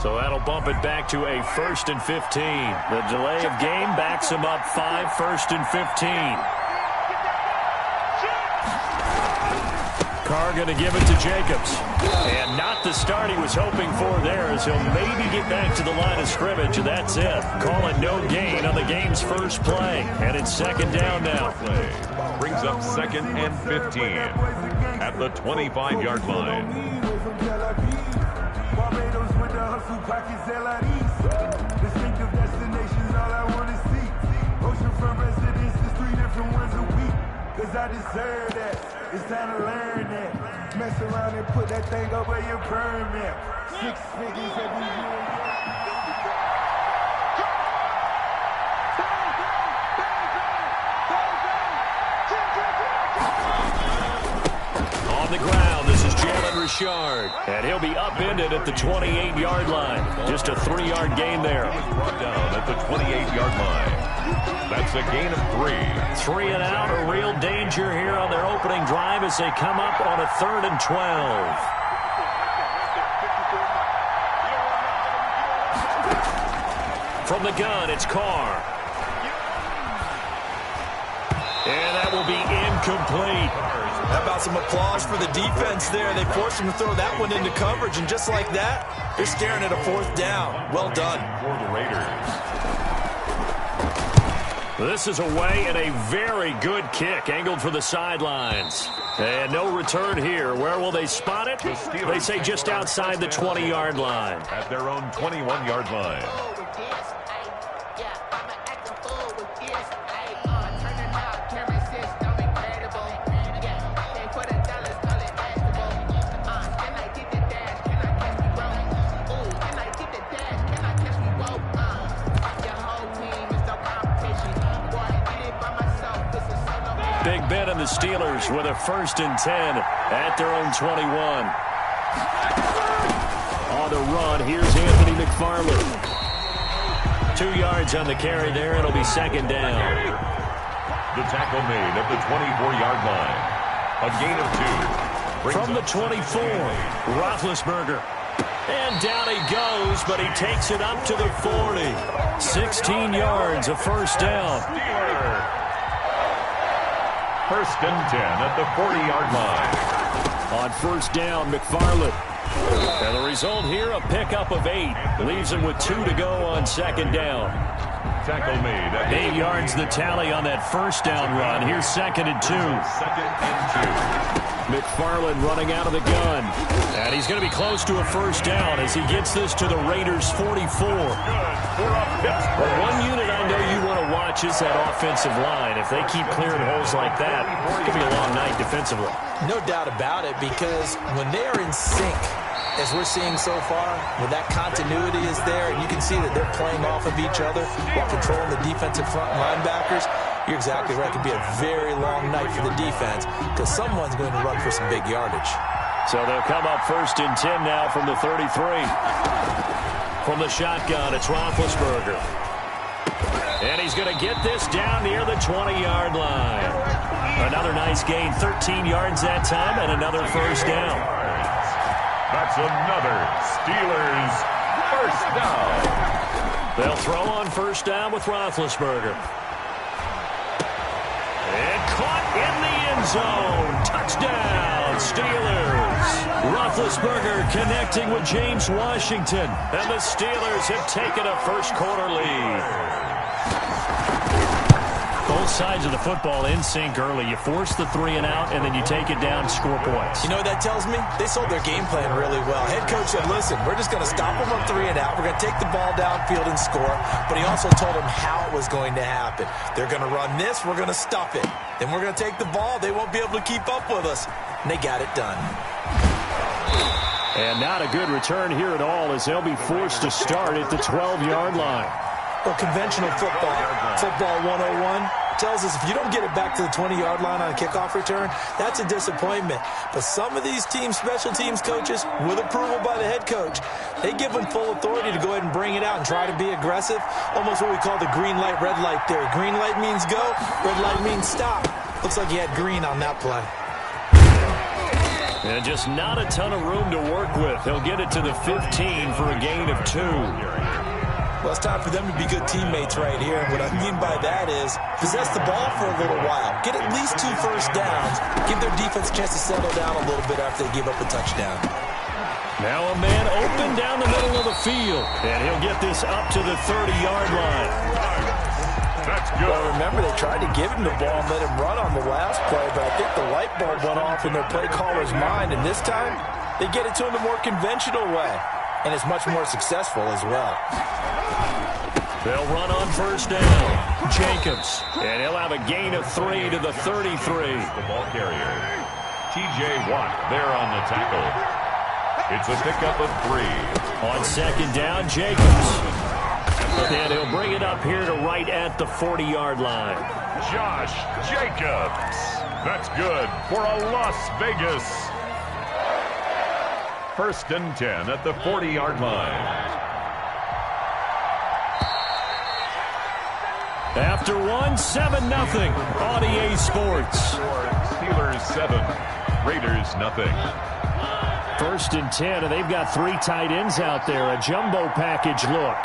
So that'll bump it back to a 1st and 15. The delay of game backs him up 5, 1st and 15. Carr going to give it to Jacobs. And not the start he was hoping for there, as he'll maybe get back to the line of scrimmage, and that's it. Call it no gain on the game's first play. And it's 2nd down now. Brings up 2nd and 15 at the 25-yard line. Distinctive destinations, all I want to see. Oceanfront residences, 3 different ones a week. Cause I deserve that. It's time to learn that. Mess around and put that thing up where your permit. 6 figures every year. On the ground, this is Jalen Richard. And he'll be upended at the 28-yard line. Just a 3-yard gain there. Brought down at the 28-yard line. That's a gain of 3. 3 and out, a real danger here on their opening drive as they come up on a 3rd and 12. From the gun, it's Carr. And that will be incomplete. How about some applause for the defense there? They forced him to throw that one into coverage, and just like that, they're staring at a 4th down. Well done. For the Raiders. This is away and a very good kick, angled for the sidelines. And no return here. Where will they spot it? They say just outside the 20-yard line. At their own 21-yard line. Big Ben and the Steelers with a 1st and 10 at their own 21. On the run, here's Anthony McFarland. 2 yards on the carry there. It'll be 2nd down. The tackle made at the 24-yard line. A gain of 2. From the 24, Roethlisberger. And down he goes, but he takes it up to the 40. 16 yards, a 1st down. Steelers. 1st and 10 at the 40-yard line. On 1st down, McFarland. And the result here, a pickup of 8. Leaves him with 2 to go on 2nd down. Tackle made at 8 yards the tally on that 1st down run. Here's 2nd and 2. 2nd and 2. McFarland running out of the gun. And he's going to be close to a 1st down as he gets this to the Raiders' 44. But one unit I know you want to watch is that offensive line. If they keep clearing holes like that, it could be a long night defensively. No doubt about it, because when they are in sync, as we're seeing so far, when that continuity is there, and you can see that they're playing off of each other while controlling the defensive front linebackers, you're exactly right. It could be a very long night for the defense because someone's going to run for some big yardage. So they'll come up 1st and 10 now from the 33. From the shotgun, it's Roethlisberger. And he's going to get this down near the 20-yard line. Another nice gain, 13 yards that time, and another 1st down. That's another Steelers 1st down. They'll throw on 1st down with Roethlisberger. And caught in the end zone. Touchdown, Steelers. Roethlisberger connecting with James Washington. And the Steelers have taken a 1st quarter lead. Both sides of the football in sync early. You force the 3 and out, and then you take it down, score points. You know what that tells me? They sold their game plan really well. Head coach said, listen, we're just going to stop them on 3 and out. We're going to take the ball downfield and score. But he also told them how it was going to happen. They're going to run this. We're going to stuff it. Then we're going to take the ball. They won't be able to keep up with us. And they got it done. And not a good return here at all as they'll be forced to start at the 12-yard line. Well, conventional football 101, tells us if you don't get it back to the 20-yard line on a kickoff return, that's a disappointment. But some of these teams, special teams coaches, with approval by the head coach, they give them full authority to go ahead and bring it out and try to be aggressive. Almost what we call the green light, red light theory. Green light means go, red light means stop. Looks like he had green on that play. And just not a ton of room to work with. He'll get it to the 15 for a gain of 2. Well, it's time for them to be good teammates right here. What I mean by that is possess the ball for a little while. Get at least 2 first downs. Give their defense a chance to settle down a little bit after they give up a touchdown. Now a man open down the middle of the field. And he'll get this up to the 30-yard line. That's good. Well, remember, they tried to give him the ball and let him run on the last play, but I think the light bulb went off in their play caller's mind. And this time, they get it to him the more conventional way. And it's much more successful as well. They'll run on first down. Jacobs. And he'll have a gain of 3 to the 33. The ball carrier. T.J. Watt there on the tackle. It's a pickup of 3. On second down, Jacobs. And he'll bring it up here to right at the 40-yard line. Josh Jacobs. That's good for a Las Vegas. First and 10 at the 40-yard line. After 1, 7-0 on EA Sports. Steelers 7, Raiders nothing. First and 10, and they've got 3 tight ends out there. A jumbo package look.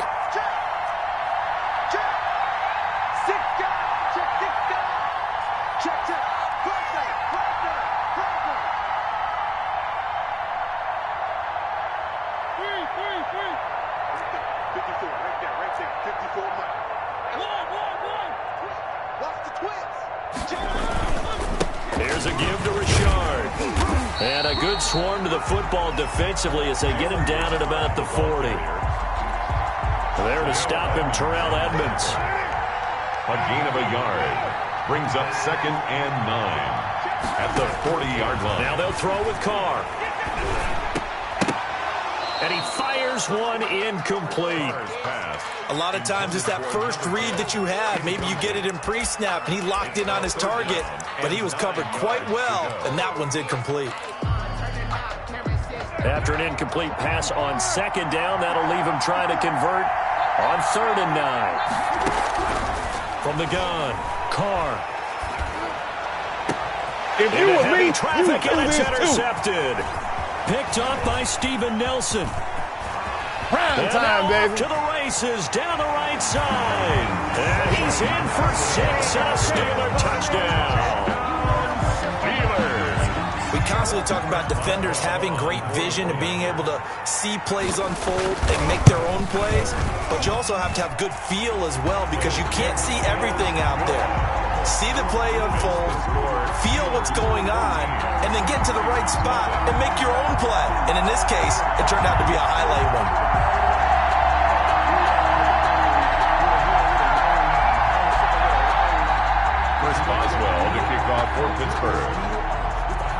Here's a give to Richard. And a good swarm to the football defensively as they get him down at about the 40. There to stop him, Terrell Edmonds. A gain of a yard. Brings up second and 9 at the 40-yard line. Now they'll throw with Carr. And he fires one incomplete. A lot of times it's that first read that you have. Maybe you get it in pre-snap, and he locked in on his target, but he was covered quite well, and that one's incomplete. After an incomplete pass on second down, that'll leave him trying to convert on 3rd and 9. From the gun, Carr. If you were me, traffic, and it's intercepted. Picked up by Steven Nelson. Prime time, baby. To the races, down the right side. And he's in for 6 and a Steeler touchdown. Steelers. We constantly talk about defenders having great vision and being able to see plays unfold and make their own plays. But you also have to have good feel as well, because you can't see everything out there. See the play unfold, feel what's going on, and then get to the right spot and make your own play. And in this case, it turned out to be a highlight one. Chris Boswell to kick off for Pittsburgh.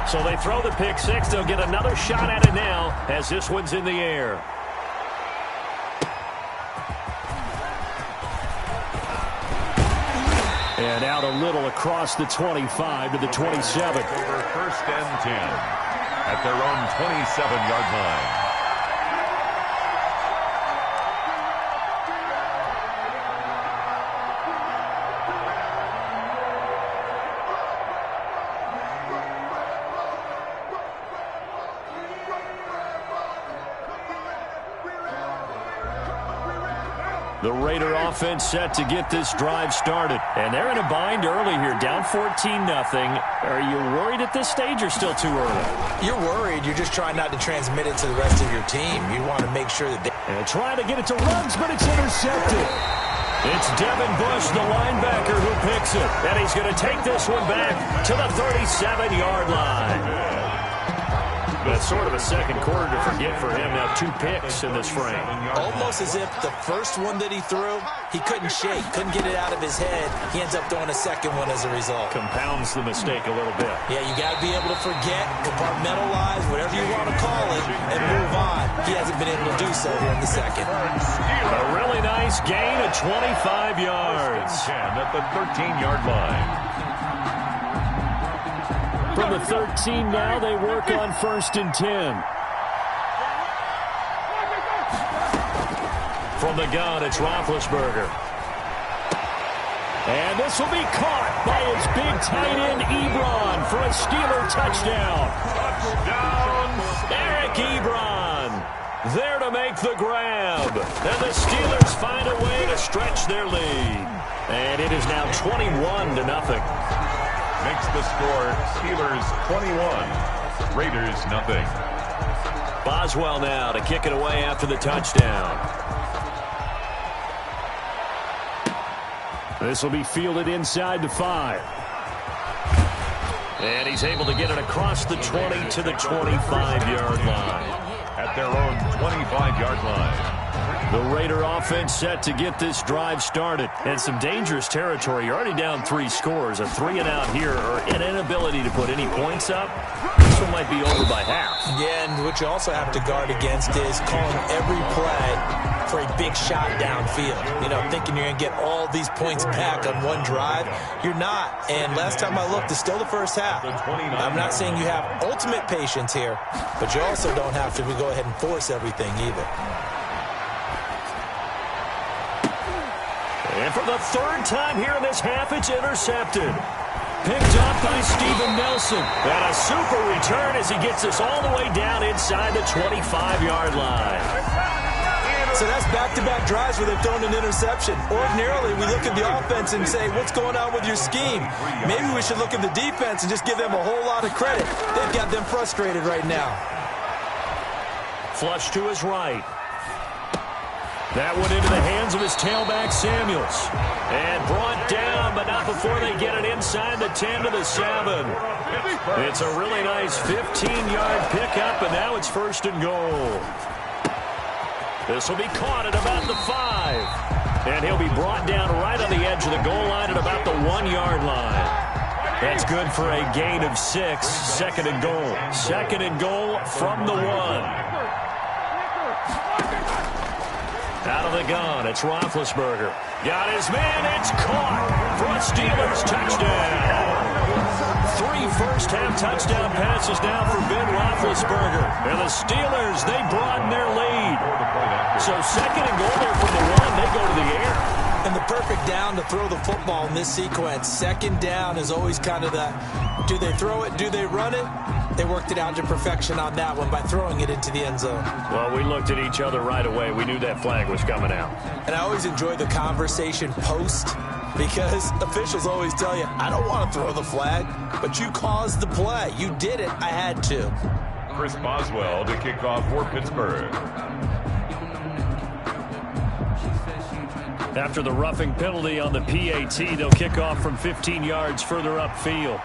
So they throw the pick 6. They'll get another shot at it now as this one's in the air. And out a little across the 25 to the 27. Over first and 10 at their own 27-yard line. The Raider offense set to get this drive started. And they're in a bind early here, down 14-0. Are you worried at this stage or still too early? You're worried. You're just trying not to transmit it to the rest of your team. You want to make sure that they... And trying to get it to Ruggs, but it's intercepted. It's Devin Bush, the linebacker, who picks it. And he's going to take this one back to the 37-yard line. That's sort of a second quarter to forget for him. Now 2 picks in this frame. Almost as if the first one that he threw, he couldn't shake, couldn't get it out of his head. He ends up throwing a second one as a result. Compounds the mistake a little bit. Yeah, you got to be able to forget, compartmentalize, whatever you want to call it, and move on. He hasn't been able to do so here in the second. A really nice gain of 25 yards. 10 at the 13-yard line. From the 13 now, they work on 1st and 10. From the gun, it's Roethlisberger. And this will be caught by his big tight end, Ebron, for a Steeler touchdown. down. Eric Ebron there to make the grab. And the Steelers find a way to stretch their lead. And it is now 21-0. Makes the score Steelers 21, Raiders nothing. Boswell now to kick it away after the touchdown. This will be fielded inside the 5. And he's able to get it across the 20 to the 25-yard line. At their own 25-yard line. The Raider offense set to get this drive started. And some dangerous territory. You're already down 3 scores. A 3-and-out here, or an inability to put any points up. This one might be over by half. Yeah, and what you also have to guard against is calling every play for a big shot downfield. You know, thinking you're going to get all these points back on one drive. You're not. And last time I looked, it's still the first half. I'm not saying you have ultimate patience here, but you also don't have to go ahead and force everything either. And for the 3rd time here in this half, it's intercepted. Picked up by Steven Nelson. And a super return as he gets us all the way down inside the 25-yard line. So that's back-to-back drives where they've thrown an interception. Ordinarily, we look at the offense and say, what's going on with your scheme? Maybe we should look at the defense and just give them a whole lot of credit. They've got them frustrated right now. Flush to his right. That went into the hands of his tailback, Samuels. And brought down, but not before they get it inside the 10 to the 7. It's a really nice 15-yard pickup, and now it's 1st and goal. This will be caught at about the 5. And he'll be brought down right on the edge of the goal line at about the 1-yard line. That's good for a gain of 6. 2nd and goal. 2nd and goal from the 1. Out of the gun, it's Roethlisberger. Got his man, it's caught for a Steelers touchdown. 3 first-half touchdown passes now for Ben Roethlisberger. And the Steelers, they broaden their lead. So 2nd and goal there from the 1, they go to the air. And the perfect down to throw the football in this sequence. 2nd down is always kind of the, do they throw it, do they run it? They worked it out to perfection on that one by throwing it into the end zone. Well, we looked at each other right away. We knew that flag was coming out. And I always enjoy the conversation post because officials always tell you, I don't want to throw the flag, but you caused the play. You did it. I had to. Chris Boswell to kick off for Pittsburgh. After the roughing penalty on the PAT, they'll kick off from 15 yards further upfield.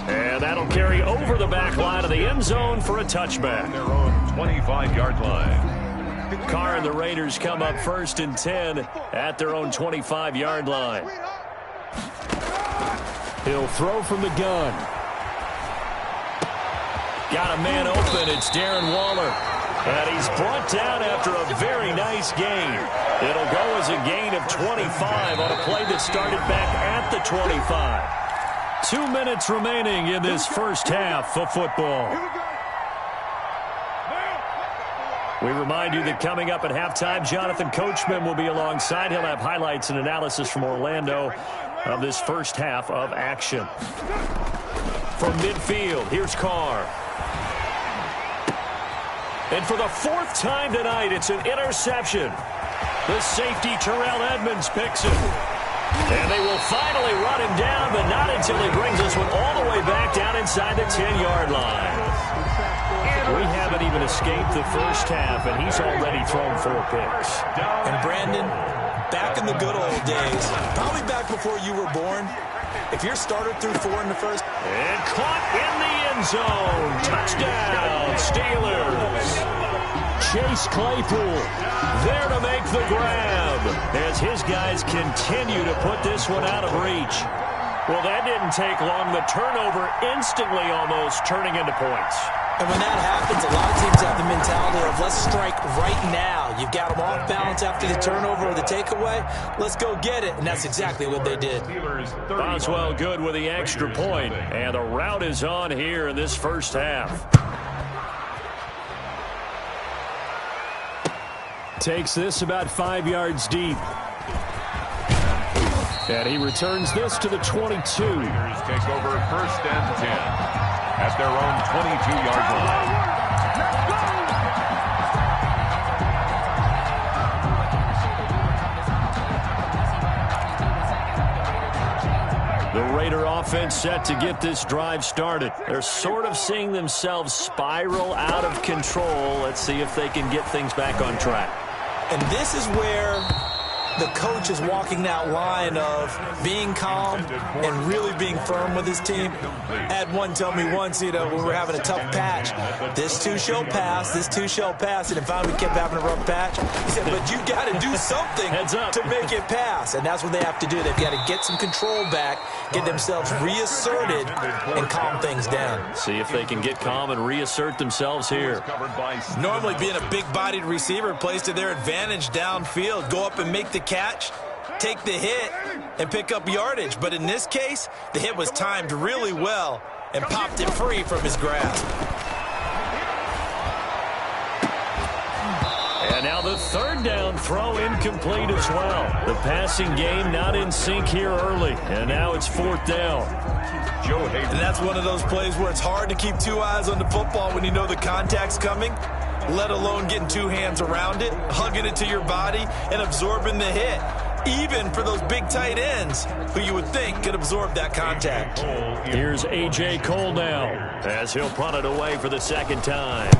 And that'll carry over the back line of the end zone for a touchback. Their own 25-yard line. Carr and the Raiders come up 1st and 10 at their own 25-yard line. He'll throw from the gun. Got a man open. It's Darren Waller. And he's brought down after a very nice gain. It'll go as a gain of 25 on a play that started back at the 25. 2 minutes remaining in this first half of football. We remind you that coming up at halftime, Jonathan Coachman will be alongside. He'll have highlights and analysis from Orlando of this first half of action. From midfield, here's Carr. And for the 4th time tonight, it's an interception. The safety, Terrell Edmonds, picks it. And they will finally run him down, but not until he brings this one all the way back down inside the 10-yard line. We haven't even escaped the first half, and he's already thrown 4 picks. And Brandon, back in the good old days, probably back before you were born, if your starter threw 4 in the first. And caught in the end zone. Touchdown, Steelers. Chase Claypool there to make the grab as his guys continue to put this one out of reach. Well, that didn't take long. The turnover instantly almost turning into points. And when that happens, a lot of teams have the mentality of let's strike right now. You've got them off balance after the turnover or the takeaway. Let's go get it. And that's exactly what they did. Boswell good with the extra point. And the route is on here in this first half. Takes this about 5 yards deep. And he returns this to the 22. Raiders take over 1st and 10. at their own 22-yard line. The Raider offense set to get this drive started. They're sort of seeing themselves spiral out of control. Let's see if they can get things back on track. And this is where the coach is walking that line of being calm and really being firm with his team. I had one tell me once, when we were having a tough patch, this too shall pass, this too shall pass, and finally we kept having a rough patch. He said, but you got to do something to make it pass, and that's what they have to do. They've got to get some control back, get themselves reasserted, and calm things down. See if they can get calm and reassert themselves here. Normally being a big-bodied receiver plays to their advantage downfield. Go up and make the catch, take the hit, and pick up yardage. But in this case, the hit was timed really well and popped it free from his grasp. And now the third down throw incomplete as well. The passing game not in sync here early, and now it's fourth down. And that's one of those plays where it's hard to keep two eyes on the football when you know the contact's coming, let alone getting two hands around it, hugging it to your body, and absorbing the hit, even for those big tight ends who you would think could absorb that contact. Here's A.J. Cole now as he'll punt it away for the second time.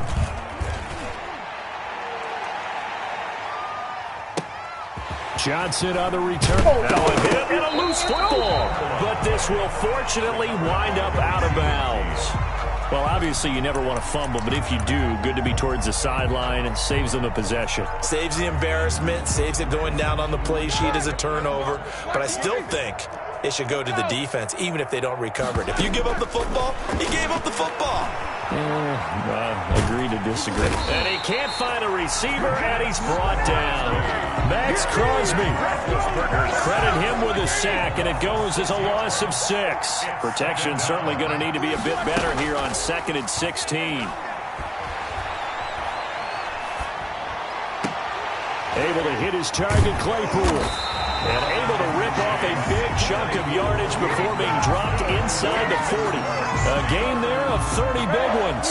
Johnson on the return. Now a hit and a loose football. But this will fortunately wind up out of bounds. Well, obviously you never want to fumble, but if you do, good to be towards the sideline and saves them a possession. Saves the embarrassment, saves it going down on the play sheet as a turnover. But I still think it should go to the defense, even if they don't recover it. If you give up the football, you gave up the football. Agree to disagree. And he can't find a receiver, and he's brought down. Max Crosby. Credit him with a sack, and it goes as a loss of 6. Protection certainly going to need to be a bit better here on 2nd and 16. Able to hit his target, Claypool. And able to rip off a big chunk of yardage before being dropped inside the 40. A gain there of 30 big ones.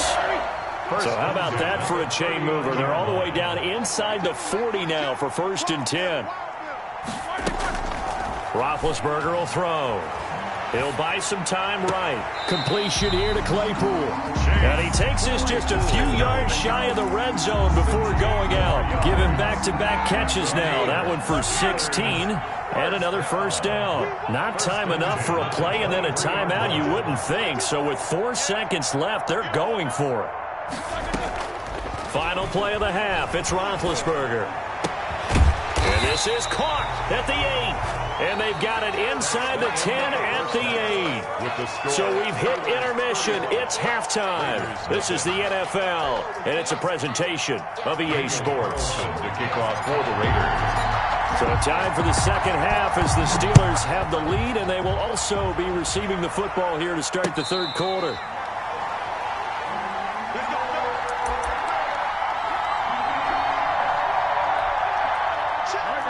So how about that for a chain mover? They're all the way down inside the 40 now for 1st and 10. Roethlisberger will throw. He'll buy some time right. Completion here to Claypool. And he takes this just a few yards shy of the red zone before going out. Give him back-to-back catches now. That one for 16 and another first down. Not time enough for a play and then a timeout, you wouldn't think. So with 4 seconds left, they're going for it. Final play of the half. It's Roethlisberger. And this is caught at the 8. And they've got it inside the 10 at the 8. So we've hit intermission. It's halftime. This is the NFL, and it's a presentation of EA Sports. The kickoff for the Raiders. So time for the second half as the Steelers have the lead, and they will also be receiving the football here to start the third quarter.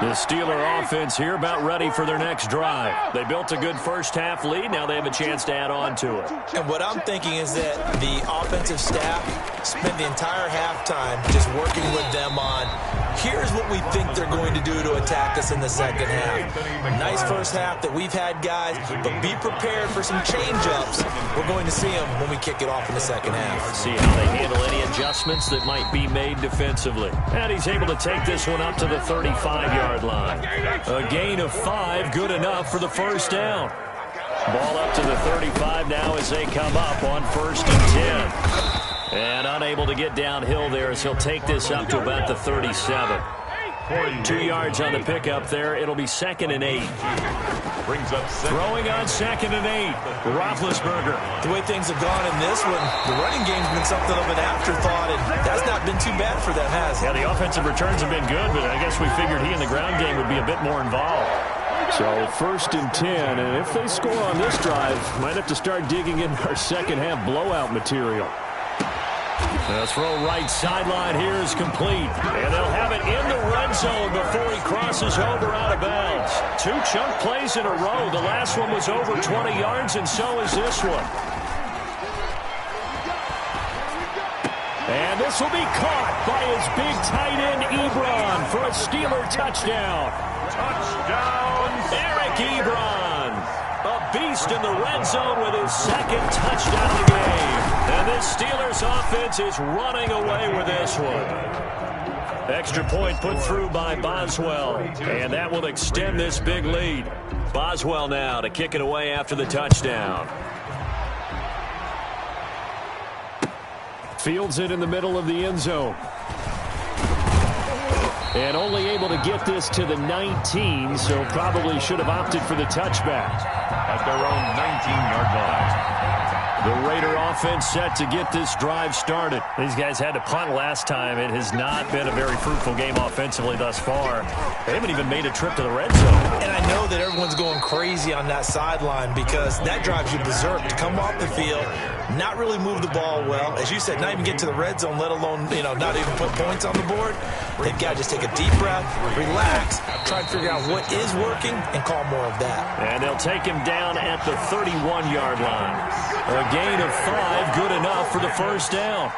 The Steeler offense here about ready for their next drive. They built a good first-half lead. Now they have a chance to add on to it. And what I'm thinking is that the offensive staff spent the entire halftime just working with them on, here's what we think they're going to do to attack us in the second half. Nice first half that we've had, guys, but be prepared for some change-ups. We're going to see them when we kick it off in the second half. See how they handle any adjustments that might be made defensively. And he's able to take this one up to the 35-yard line. A gain of 5, good enough for the first down. Ball up to the 35 now as they come up on 1st and 10. And unable to get downhill there as he'll take this up to about the 37. 2 yards on the pickup there. It'll be 2nd and 8. Brings up throwing on 2nd and 8. Roethlisberger. The way things have gone in this one, the running game's been something of an afterthought, and that's not been too bad for them, has it? Yeah, the offensive returns have been good, but I guess we figured he in the ground game would be a bit more involved. So 1st and 10, and if they score on this drive, might have to start digging in our second half blowout material. The throw right sideline here is complete. And they'll have it in the red zone before he crosses over out of bounds. 2 chunk plays in a row. The last one was over 20 yards, and so is this one. And this will be caught by his big tight end, Ebron, for a Steeler touchdown. Touchdown, Eric Ebron, a beast in the red zone with his second touchdown of the game. And this Steelers offense is running away with this one. Extra point put through by Boswell, and that will extend this big lead. Boswell now to kick it away after the touchdown. Fields it in the middle of the end zone. And only able to get this to the 19, so probably should have opted for the touchback. At their own 19-yard line. The Raider offense set to get this drive started. These guys had to punt last time. It has not been a very fruitful game offensively thus far. They haven't even made a trip to the red zone. And I know that everyone's going crazy on that sideline because that drives you berserk to come off the field, not really move the ball well. As you said, not even get to the red zone, let alone, not even put points on the board. They've got to just take a deep breath, relax, try to figure out what is working, and call more of that. And they'll take him down at the 31-yard line. A gain of 5, good enough for the first down.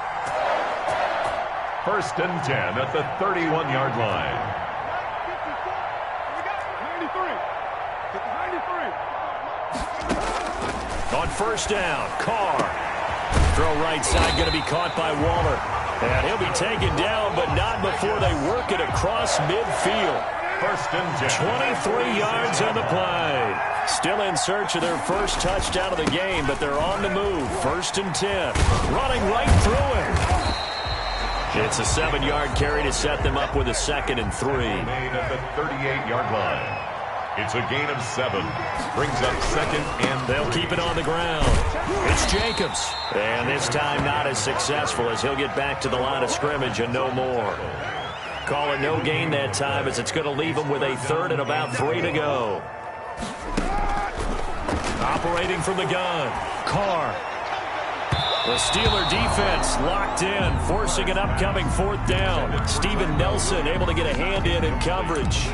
First and 10 at the 31-yard line. 93. On first down, Carr. Throw right side, going to be caught by Waller. And he'll be taken down, but not before they work it across midfield. First and 10. 23 yards on the play. Still in search of their first touchdown of the game, but they're on the move. First and 10. Running right through him. It's a 7-yard carry to set them up with a 2nd and 3. Made at the 38-yard line. It's a gain of 7. Brings up 2nd and 3. They'll keep it on the ground. It's Jacobs. And this time not as successful as he'll get back to the line of scrimmage and no more. Call it no gain that time as it's going to leave him with a 3rd and about 3 to go. Operating from the gun, Carr. The Steeler defense locked in, forcing an upcoming 4th down. Steven Nelson able to get a hand in coverage.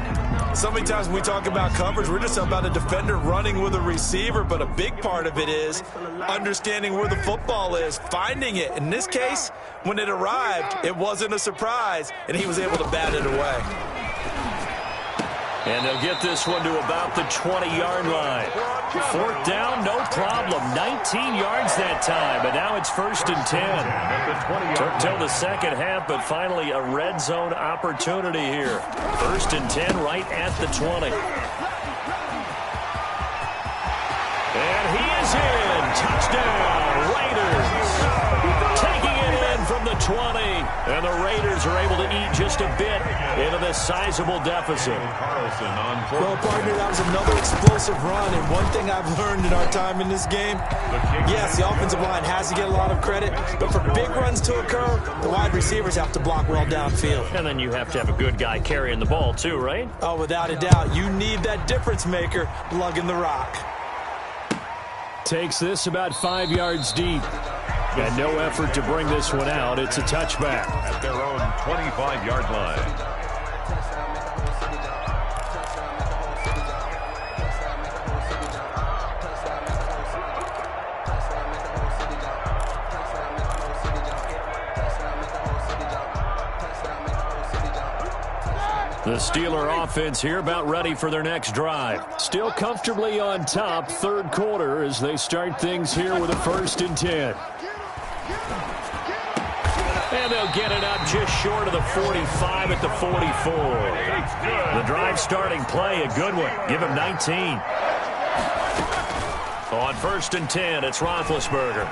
So many times when we talk about coverage, we're just about a defender running with a receiver, but a big part of it is understanding where the football is, finding it. In this case, when it arrived, it wasn't a surprise, and he was able to bat it away. And they'll get this one to about the 20-yard line. 4th down, no problem. 19 yards that time, but now it's 1st and 10. Took till the second half, but finally a red zone opportunity here. 1st and 10 right at the 20. And he is in. Touchdown, Raiders. Taking it in from the 20. And the Raiders are able to eat just a bit into this sizable deficit. Well, partner, that was another explosive run, and one thing I've learned in our time in this game, yes, the offensive line has to get a lot of credit, but for big runs to occur, the wide receivers have to block well downfield. And then you have to have a good guy carrying the ball too, right? Oh, without a doubt. You need that difference maker lugging the rock. Takes this about 5 yards deep. And no effort to bring this one out. It's a touchback. At their own 25-yard line. The Steeler offense here about ready for their next drive. Still comfortably on top, 3rd quarter as they start things here with a 1st and 10. And they'll get it up just short of the 45 at the 44. The drive starting play, a good one. Give him 19. On 1st and 10, it's Roethlisberger.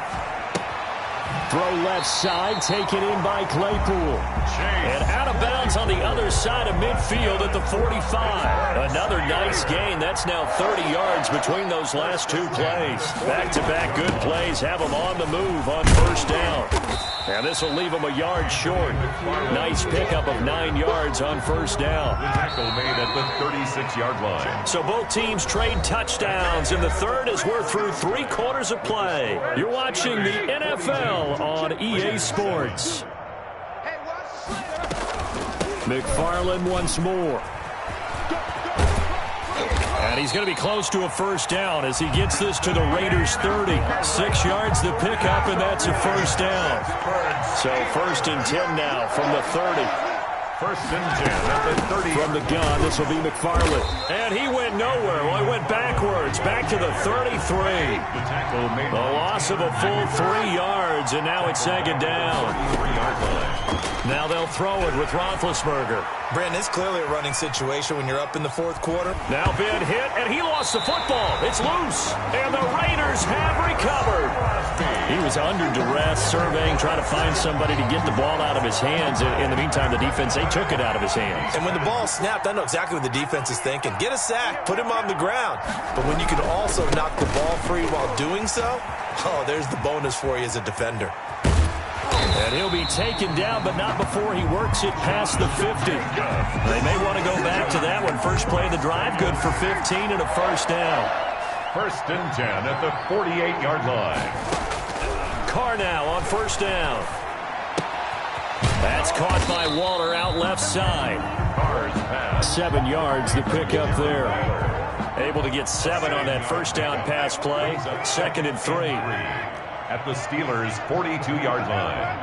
Throw left side, taken in by Claypool. And out of bounds on the other side of midfield at the 45. Another nice gain. That's now 30 yards between those last 2 plays. Back-to-back good plays have them on the move on 1st down. And this will leave them a yard short. Nice pickup of 9 yards on 1st down. Tackle made at the 36-yard line. So both teams trade touchdowns in the 3rd as we're through 3 quarters of play. You're watching the NFL on EA Sports. McFarland once more. And he's going to be close to a 1st down as he gets this to the Raiders' 30. 6 yards the pickup, and that's a 1st down. So 1st and 10 now from the 30. 1st and 10 at the 30. From the gun, this will be McFarland. And he went nowhere. Well, he went backwards, back to the 33. The tackle made A loss of a full 3 yards, and now it's 2nd down. 3-yard line. Now they'll throw it with Roethlisberger. Brandon, it's clearly a running situation when you're up in the 4th quarter. Now Ben hit, and he lost the football. It's loose, and the Raiders have recovered. He was under duress, surveying, trying to find somebody to get the ball out of his hands. In the meantime, the defense, they took it out of his hands. And when the ball snapped, I know exactly what the defense is thinking. Get a sack, put him on the ground. But when you can also knock the ball free while doing so, oh, there's the bonus for you as a defender. And he'll be taken down, but not before he works it past the 50. They may want to go back to that one. First play of the drive, good for 15 and a 1st down. 1st and 10 at the 48-yard line. Carr now on 1st down. That's caught by Waller out left side. Carr's pass. 7 yards to pick up there. Able to get 7 on that 1st down pass play. 2nd and 3. At the Steelers' 42-yard line.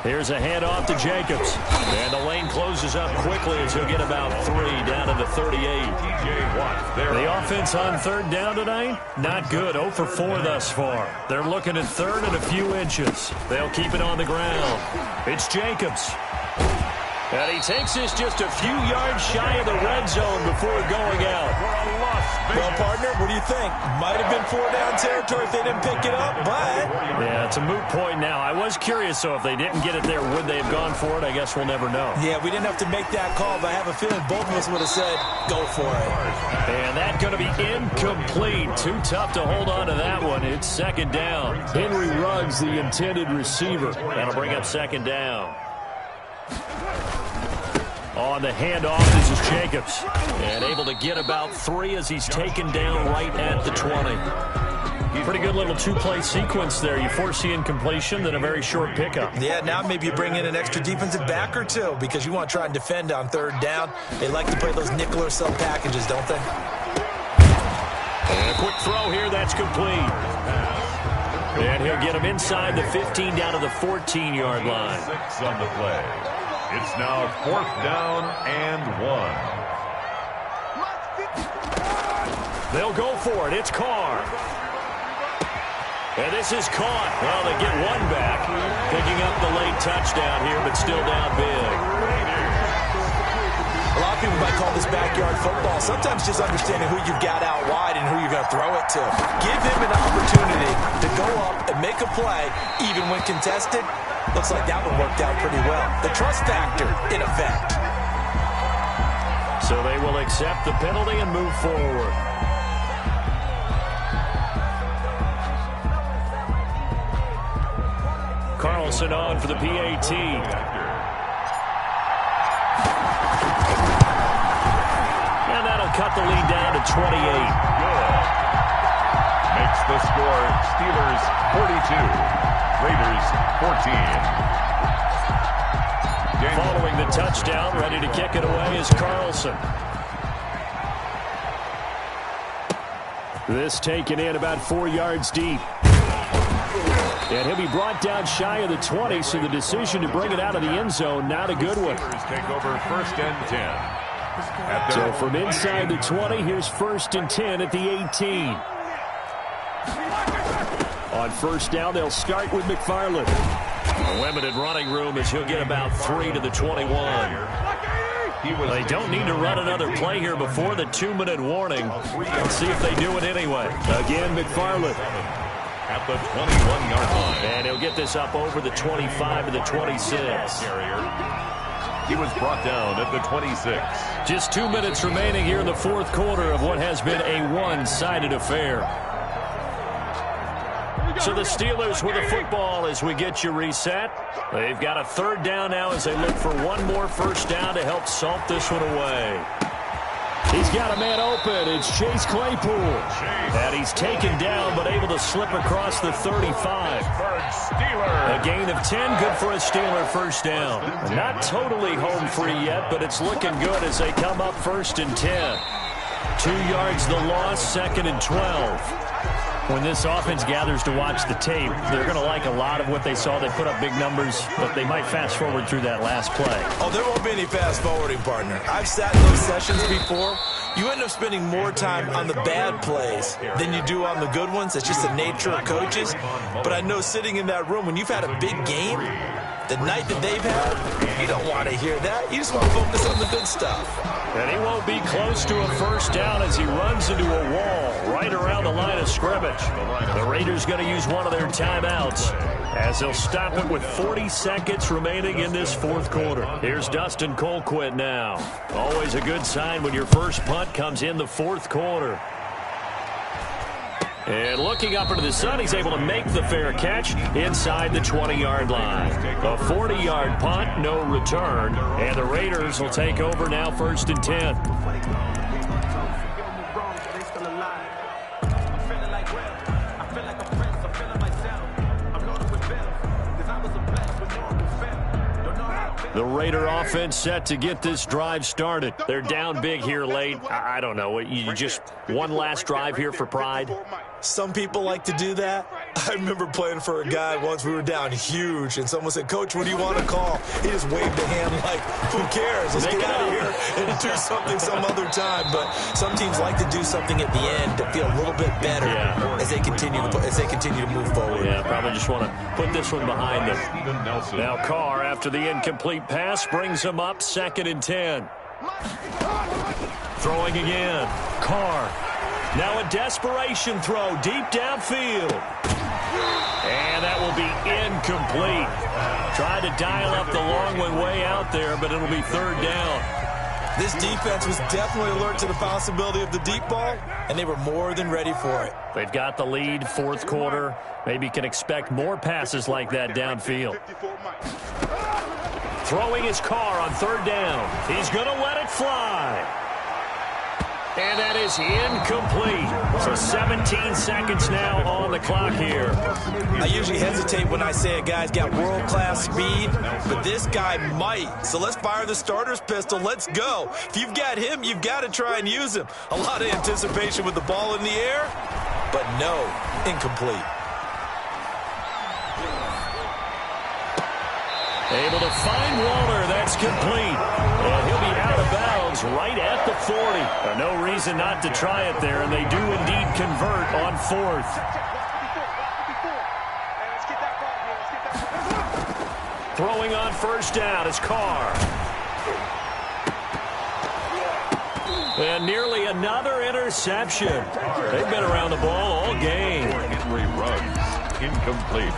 Here's a handoff to Jacobs. And the lane closes up quickly as he'll get about 3 down to the 38. The offense on 3rd down tonight, not good. 0 for 4 thus far. They're looking at 3rd and a few inches. They'll keep it on the ground. It's Jacobs. And he takes this just a few yards shy of the red zone before going out. Well, partner, what do you think? Might have been 4-down territory if they didn't pick it up, but... Yeah, it's a moot point now. I was curious, so if they didn't get it there, would they have gone for it? I guess we'll never know. Yeah, we didn't have to make that call, but I have a feeling both of us would have said, go for it. And that's going to be incomplete. Too tough to hold on to that one. It's 2nd down. Henry Ruggs, the intended receiver. That'll bring up 2nd down. On the handoff, this is Jacobs. And able to get about 3 as he's taken down right at the 20. Pretty good little 2-play sequence there. You force the incompletion, then a very short pickup. Yeah, now maybe you bring in an extra defensive back or two because you want to try and defend on 3rd down. They like to play those nickel or sub packages, don't they? And a quick throw here, that's complete. And he'll get him inside the 15 down to the 14-yard line. 6 on the play. It's now 4th down and 1. They'll go for it. It's Carr. And this is caught. Well, they get 1 back. Picking up the late touchdown here, but still down big. A lot of people might call this backyard football. Sometimes just understanding who you've got out wide and who you're going to throw it to. Give him an opportunity to go up and make a play, even when contested. Looks like that one worked out pretty well. The trust factor, in effect. So they will accept the penalty and move forward. Carlson on for the PAT. And that'll cut the lead down to 28. Good. Makes the score Steelers 42. Raiders 14. Following the touchdown, ready to kick it away is Carlson. This taken in about 4 yards deep. And he'll be brought down shy of the 20, so the decision to bring it out of the end zone, not a good one. Take over 1st and 10. So from inside the 20, here's 1st and 10 at the 18. On 1st down, they'll start with McFarland. A limited running room as he'll get about 3 to the 21. They don't need to run another play here before the 2-minute warning. Let's see if they do it anyway. Again, McFarland. At the 21-yard line. And he'll get this up over the 25 to the 26. He was brought down at the 26. Just 2 minutes remaining here in the 4th quarter of what has been a one-sided affair. So the Steelers with the football as we get you reset. They've got a 3rd down now as they look for 1 more 1st down to help salt this one away. He's got a man open. It's Chase Claypool. And he's taken down but able to slip across the 35. A gain of 10, good for a Steeler 1st down. Not totally home free yet, but it's looking good as they come up 1st and 10. 2 yards the loss, 2nd and 12. When this offense gathers to watch the tape, they're going to like a lot of what they saw. They put up big numbers, but they might fast forward through that last play. Oh, there won't be any fast forwarding, partner. I've sat in those sessions before. You end up spending more time on the bad plays than you do on the good ones. It's just the nature of coaches. But I know sitting in that room, when you've had a big game, the night that they've had, you don't want to hear that. You just want to focus on the good stuff. And he won't be close to a first down as he runs into a wall right around the line of scrimmage. The Raiders going to use one of their timeouts as they'll stop it with 40 seconds remaining in this fourth quarter. Here's Dustin Colquitt now. Always a good sign when your first punt comes in the fourth quarter. And looking up into the sun, he's able to make the fair catch inside the 20-yard line. A 40-yard punt, no return. And the Raiders will take over now, 1st and 10. The Raider offense set to get this drive started. They're down big here late. I don't know. You just one last drive here for pride? Some people like to do that. I remember playing for a guy once. We were down huge, and someone said, "Coach, what do you want to call?" He just waved a hand like, who cares? Let's get out of here and do something some other time. But some teams like to do something at the end to feel a little bit better as they continue to move forward. Yeah, probably just want to put this one behind them. Now Carr, after the incomplete pass, brings him up 2nd and 10. Throwing again. Carr. Now a desperation throw deep downfield. And that will be incomplete. Tried to dial up the long one way out there, but it'll be 3rd down. This defense was definitely alert to the possibility of the deep ball, and they were more than ready for it. They've got the lead, fourth quarter. Maybe can expect more passes like that downfield. Throwing his Carr on 3rd down. He's going to let it fly. And that is incomplete. So 17 seconds now on the clock here. I usually hesitate when I say a guy's got world-class speed, but this guy might. So let's fire the starter's pistol. Let's go. If you've got him, you've got to try and use him. A lot of anticipation with the ball in the air, but no, incomplete. Able to find Waller. That's complete. And he'll be out of bounds right at the 40. No reason not to try it there, and they do indeed convert on 4th. Throwing on 1st down is Carr. And nearly another interception. They've been around the ball all game. Henry runs. Incomplete.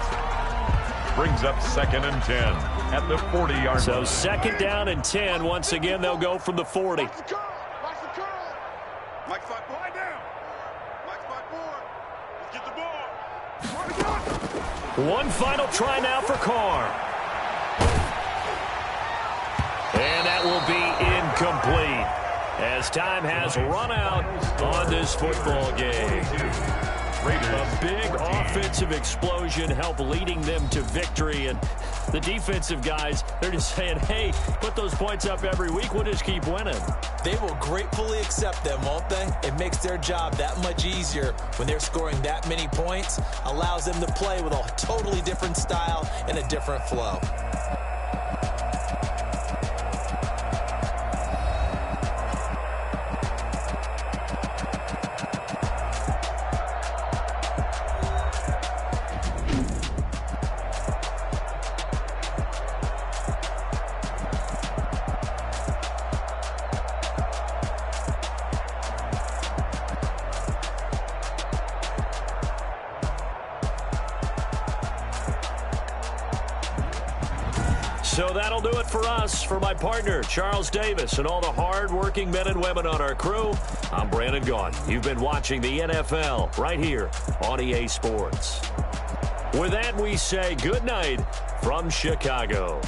Brings up 2nd and 10. At the 40-yard So line. 2nd down and 10. Once again, they'll go from the 40. One final try now for Carr. And that will be incomplete as time has run out on this football game. A big offensive explosion helped leading them to victory. And the defensive guys, they're just saying, hey, put those points up every week. We'll just keep winning. They will gratefully accept them, won't they? It makes their job that much easier when they're scoring that many points. Allows them to play with a totally different style and a different flow. So that'll do it for us. For my partner, Charles Davis, and all the hard-working men and women on our crew, I'm Brandon Gaughan. You've been watching the NFL right here on EA Sports. With that, we say good night from Chicago.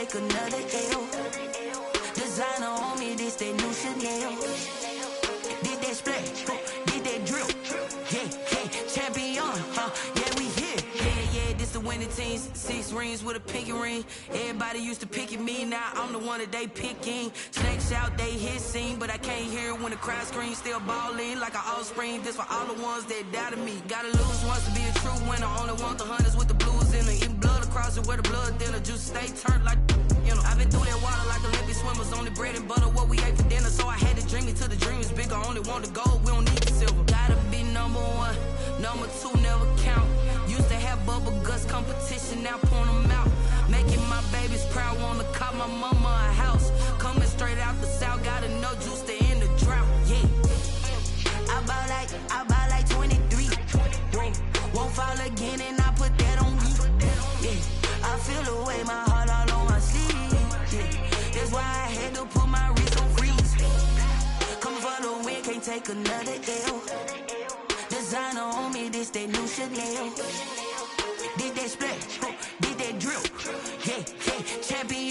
take another L. Designer on me, this that new Chanel. Did that splash, did that drill. Yeah, champion, yeah, we here. Yeah, this the winning teams. 6 rings with a pinky ring. Everybody used to pick at me, now I'm the one that they picking. Snakes out, they hit scene, but I can't hear when the crowd screams. Still ballin' like an offspring. This for all the ones that doubted me. Gotta lose once to be a true winner. Only want the hunters with the blues in it. Eating blood across it where the blood dinner. Juice stay turned like, you know. I've been through that water like Olympic swimmers. Only bread and butter, what we ate for dinner. So I had to dream it till the dream is bigger. Only want the gold, we don't need the silver. Gotta be number 1, number 2 never count. Used to have bubble guts competition, now point them out. Making my babies proud, wanna call my mama a house. Coming straight out the south, gotta know juice to end the drought. Yeah, I bought like 23. Won't fall again, and I put that on me. Yeah, I feel the way, my heart all on my sleeve. Yeah, that's why I had to put my wrist on freeze. Coming for the win, can't take another L. Designer on me, this that new Chanel. Did that splash, did that drill. Yeah, champion,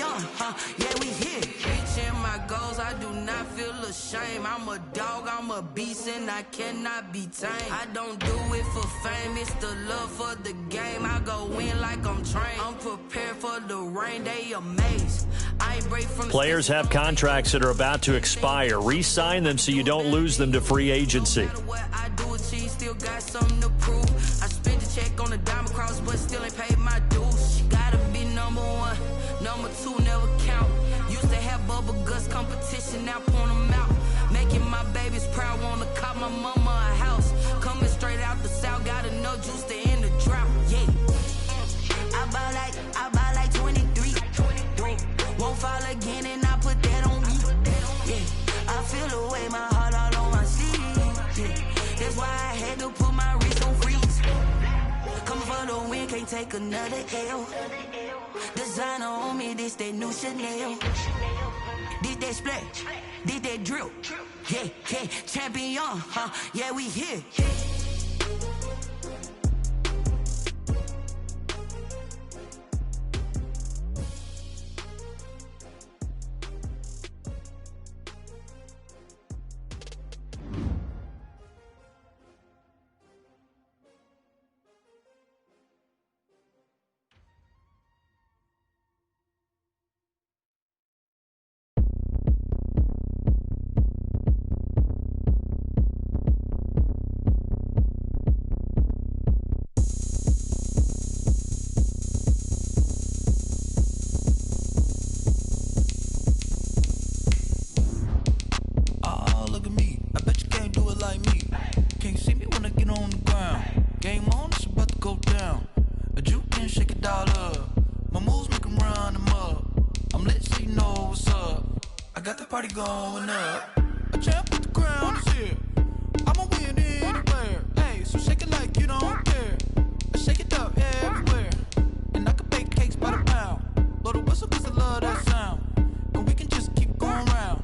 yeah, we here. Reaching my goals, I do not feel ashamed. I'm a dog, I'm a beast, and I cannot be tamed. I don't do it for fame, it's the love for the game. I go in like I'm trained. I'm prepared for the rain, they amazed. I ain't break from the Players have contracts that are about to expire. Re-sign them so you don't lose them to free agency. Still got something to prove. I spent the check on the diamond cross, but still ain't paid my dues. She gotta be number 1, number 2 never count. Used to have bubble guts competition, now point them out. Making my babies proud, wanna call my mama a house. Coming straight out the south, gotta know juice to end the drought. Yeah, I bought like 23. Won't fall again, and I put that on me. Yeah, I feel the way, my heart all on my sleeve. Yeah, that's why I had to put my wrist on freeze. Coming for the win, can't take another L. Designer on me, this that new Chanel. Did that splash, did that drill. Yeah, champion, yeah, we here. Going up, a champ with the crown is here. I'ma win anywhere. Hey, so shake it like you don't care. Shake it up everywhere. And I can bake cakes by the pound. Blow the whistle 'cause I love that sound. And we can just keep going round.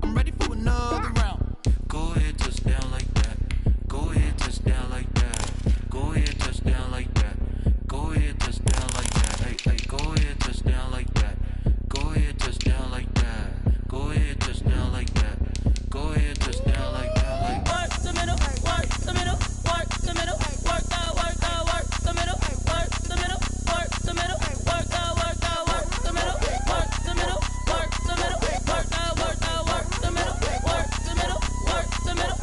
I'm ready for another round. Go ahead, touch down like that. Go ahead, touch down like that. Go ahead, touch down like that. Go ahead, touch down like that. Hey, go ahead, touch down like that. Go ahead, touch down like that. Go ahead, touch down like that. Go ahead, touch down like that. Like work the middle, work the middle, work the middle, work out, work the middle, work the middle, work the middle, work out, work the middle, work the middle, work the middle, work out, work the middle, work the middle, work the middle,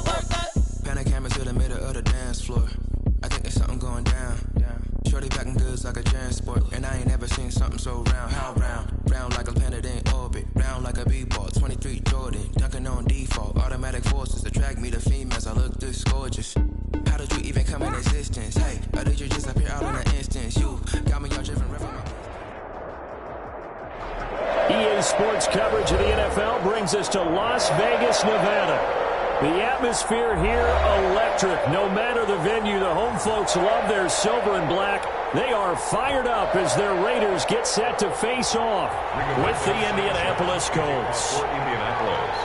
work out. Pan a camera to the middle of the dance floor. I think there's something going down. Shorty packing goods like a transport, and I ain't never seen something so round. How round? Round like a planet in orbit, round like a b-ball. 23 Jordan, dunking on default. Automatic forces attract me to females. I look this gorgeous. How did you even come in existence? Hey, or did you just appear out in an instance? You got me on different river. EA Sports coverage of the NFL brings us to Las Vegas, Nevada. The atmosphere here, electric. No matter the venue, the home folks love their silver and black. They are fired up as their Raiders get set to face off with the Indianapolis Colts. For Indianapolis.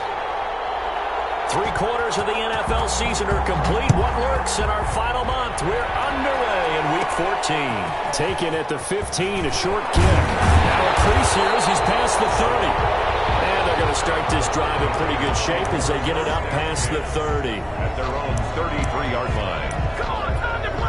3/4 of the NFL season are complete. What lurks in our final month? We're underway in Week 14. Taken at the 15, a short kick. Now a crease here as he's past the 30. And they're going to start this drive in pretty good shape as they get it up past the 30. At their own 33-yard line. Come on, time to play.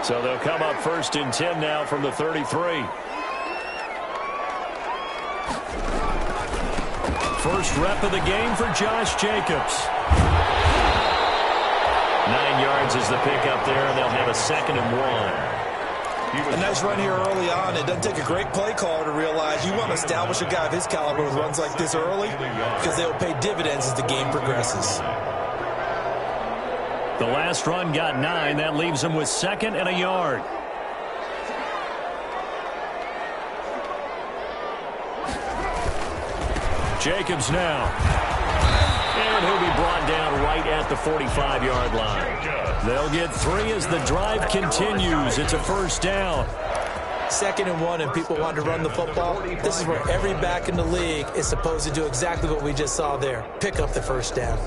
So they'll come up 1st and 10 now from the 33. First rep of the game for Josh Jacobs. 9 yards is the pickup there, and they'll have a 2nd and 1. A nice run here early on. It doesn't take a great play caller to realize you want to establish a guy of his caliber with runs like this early because they will pay dividends as the game progresses. The last run got 9. That leaves him with 2nd and a yard. Jacobs now. And he'll be brought down right at the 45-yard line. They'll get 3 as the drive continues. It's a 1st down. 2nd and 1 and people want to run the football. This is where every back in the league is supposed to do exactly what we just saw there. Pick up the 1st down.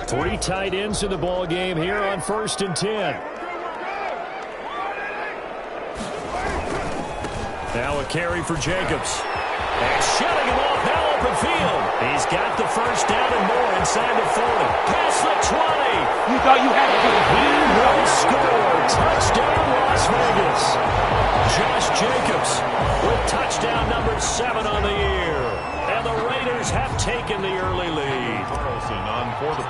3 tight ends in the ball game here on 1st and 10. Now a carry for Jacobs. And shutting him off now open field. He's got the 1st down and more inside the 40. Past the 20. You thought you had it. He will score. Touchdown Las Vegas. Josh Jacobs with touchdown number 7 on the year. And the Raiders have taken the early lead.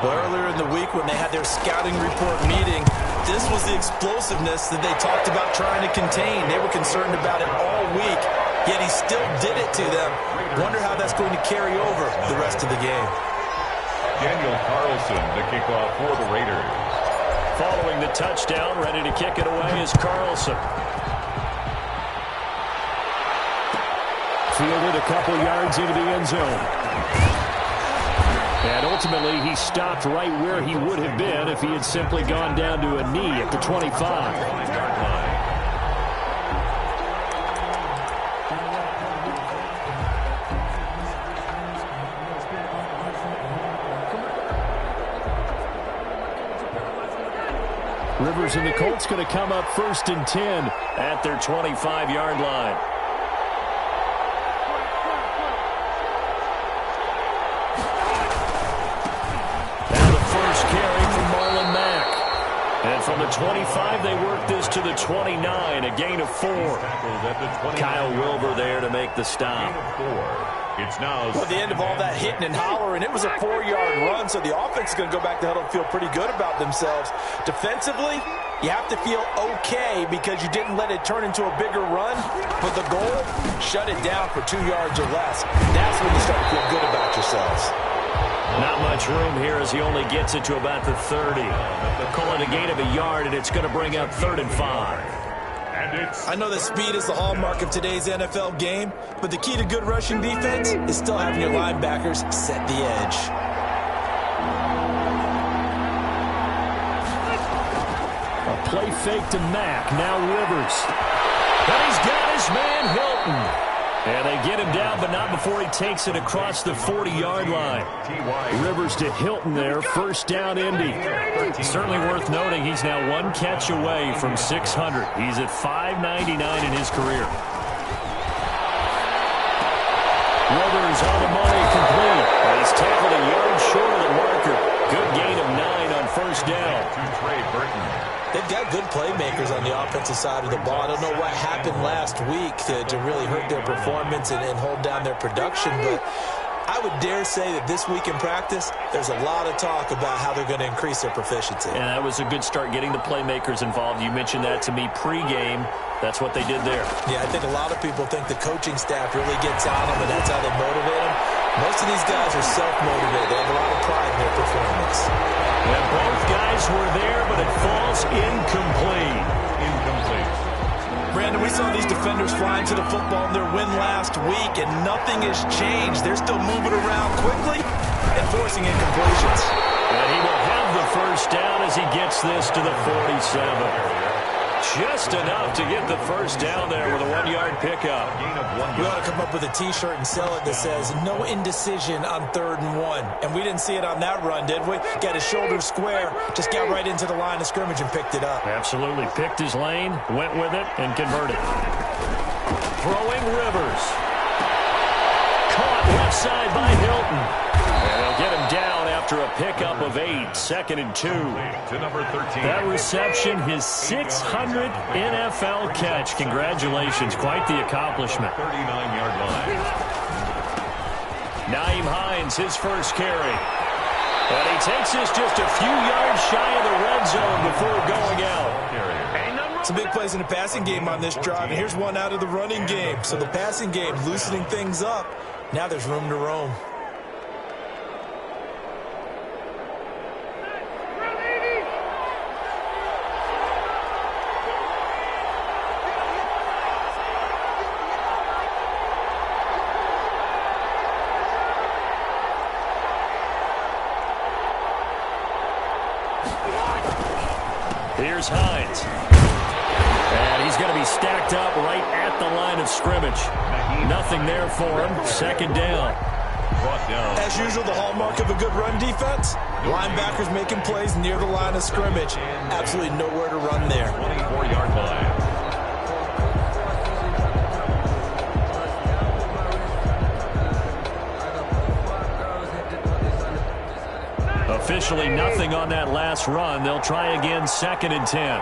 Earlier in the week when they had their scouting report meeting, this was the explosiveness that they talked about trying to contain. They were concerned about it all week, yet he still did it to them. Wonder how that's going to carry over the rest of the game. Daniel Carlson, the kickoff for the Raiders. Following the touchdown, ready to kick it away is Carlson. Fielded a couple yards into the end zone. And ultimately, he stopped right where he would have been if he had simply gone down to a knee at the 25. Rivers and the Colts going to come up 1st and 10 at their 25-yard line. And from the 25, they work this to the 29, a gain of 4. Kyle Wilbur there to make the stop. It's now at the end of all that hitting and hollering, it was a 4-yard run, so the offense is going to go back to huddle and feel pretty good about themselves. Defensively, you have to feel okay because you didn't let it turn into a bigger run, but the goal, shut it down for 2 yards or less. That's when you start to feel good about yourselves. Not much room here as he only gets it to about the 30. Call it a gain of a yard, and it's going to bring up 3rd and 5. I know that speed is the hallmark of today's NFL game, but the key to good rushing defense is still having your linebackers set the edge. A play fake to Mack, now Rivers. And he's got his man Hilton. And they get him down, but not before he takes it across the 40-yard line. Rivers to Hilton there, 1st down Indy. Certainly worth noting he's now 1 catch away from 600. He's at 599 in his career. Rivers on the money, complete. And he's tackled a yard short of the marker. Good gain of 9 on 1st down. They've got good playmakers on the offensive side of the ball. I don't know what happened last week to really hurt their performance and hold down their production, but I would dare say that this week in practice, there's a lot of talk about how they're going to increase their proficiency. And that was a good start getting the playmakers involved. You mentioned that to me pregame. That's what they did there. Yeah, I think a lot of people think the coaching staff really gets on them, and that's how they motivate them. Most of these guys are self-motivated. They have a lot of pride in their performance. And both guys were there, but it falls falls incomplete. Brandon, we saw these defenders flying to the football in their win last week, and nothing has changed. They're still moving around quickly and forcing incompletions. And he will have the first down as he gets this to the 47. Just enough to get the first down there with a 1-yard pickup. We ought to come up with a T-shirt and sell it that says, no indecision on 3rd and 1. And we didn't see it on that run, did we? Got his shoulders square, just got right into the line of scrimmage and picked it up. Absolutely. Picked his lane, went with it, and converted. Throwing Rivers. Caught left side by Hilton. And they'll get him down after a pickup of 8, 2nd and 2. To number 13. That reception, his 600th NFL catch. Congratulations. Quite the accomplishment. 39-yard line. Nyheim Hines, his first carry. And he takes this just a few yards shy of the red zone before going out. Some big plays in the passing game on this drive, and here's one out of the running game. So the passing game loosening things up. Now there's room to roam. Here's Hines. And he's going to be stacked up right at the line of scrimmage. Nothing there for him. 2nd down. As usual, the hallmark of a good run defense, linebackers making plays near the line of scrimmage. Absolutely nowhere to run there. 24-yard line. Officially nothing on that last run. They'll try again, 2nd and 10.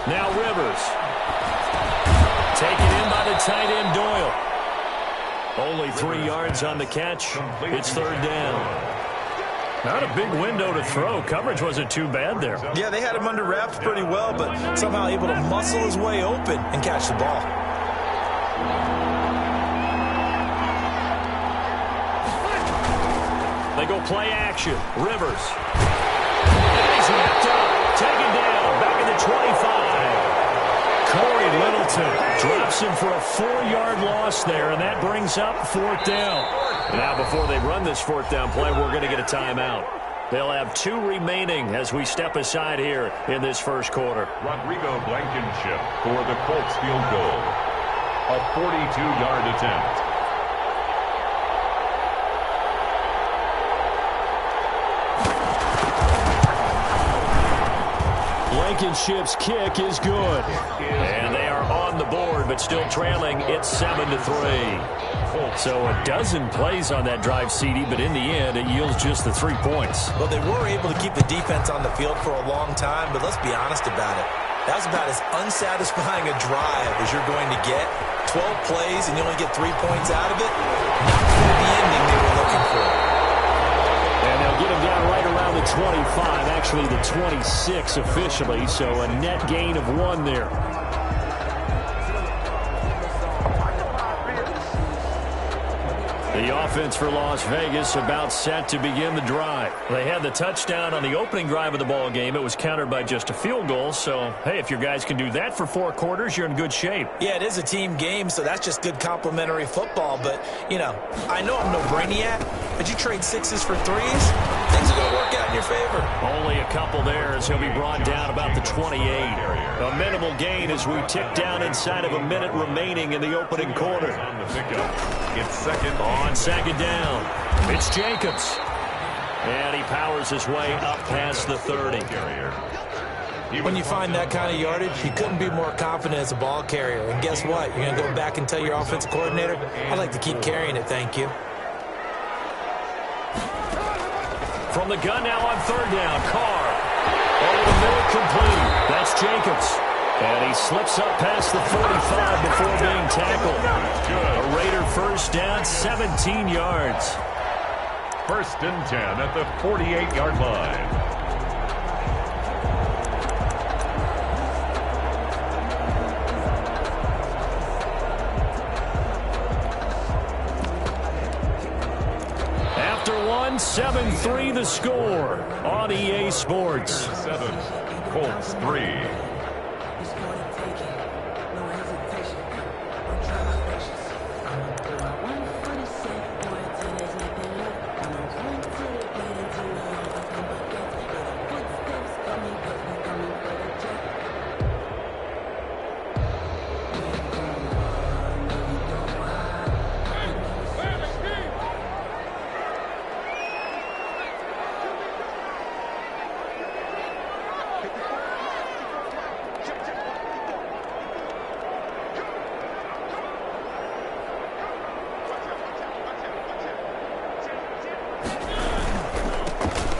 Now Rivers. Taken in by the tight end Doyle. Only 3 yards on the catch. It's 3rd down. Not a big window to throw. Coverage wasn't too bad there. Yeah, they had him under wraps pretty well, but somehow able to muscle his way open and catch the ball. They go play action. Rivers. And he's wrapped up. Taken down. Back in the 25. Corey Littleton drops him for a 4-yard loss there, and that brings up 4th down. Now, before they run this 4th down play, we're going to get a timeout. They'll have 2 remaining as we step aside here in this first quarter. Rodrigo Blankenship for the Colts field goal. A 42-yard attempt. Blankenship's kick is good. And they are on the board, but still trailing. It's 7-3. So a dozen plays on that drive, CD, but in the end, it yields just the 3 points. Well, they were able to keep the defense on the field for a long time, but let's be honest about it. That was about as unsatisfying a drive as you're going to get. 12 plays and you only get 3 points out of it. Not quite the ending they were looking for. And they'll get him down right around the 25, actually the 26 officially, so a net gain of 1 there. The offense for Las Vegas about set to begin the drive. They had the touchdown on the opening drive of the ball game. It was countered by just a field goal. So, hey, if your guys can do that for 4 quarters, you're in good shape. Yeah, it is a team game, so that's just good complimentary football. But, you know, I know I'm no brainiac, but you trade 6s for 3s, things are going to work out in your favor. Only a couple there as he'll be brought down about the 28. A minimal gain as we tick down inside of a minute remaining in the opening quarter. On the pickup. It's 2nd on 2nd down. It's Jacobs. And he powers his way up past the 30. When you find that kind of yardage, you couldn't be more confident as a ball carrier. And guess what? You're going to go back and tell your offensive coordinator, I'd like to keep carrying it, thank you. From the gun now on 3rd down. Carr. Over the middle, complete. That's Jacobs. And he slips up past the 45 before being tackled. A Raider first down, 17 yards. 1st and 10 at the 48-yard line. 7-3 the score on EA Sports. 7, Colts 3.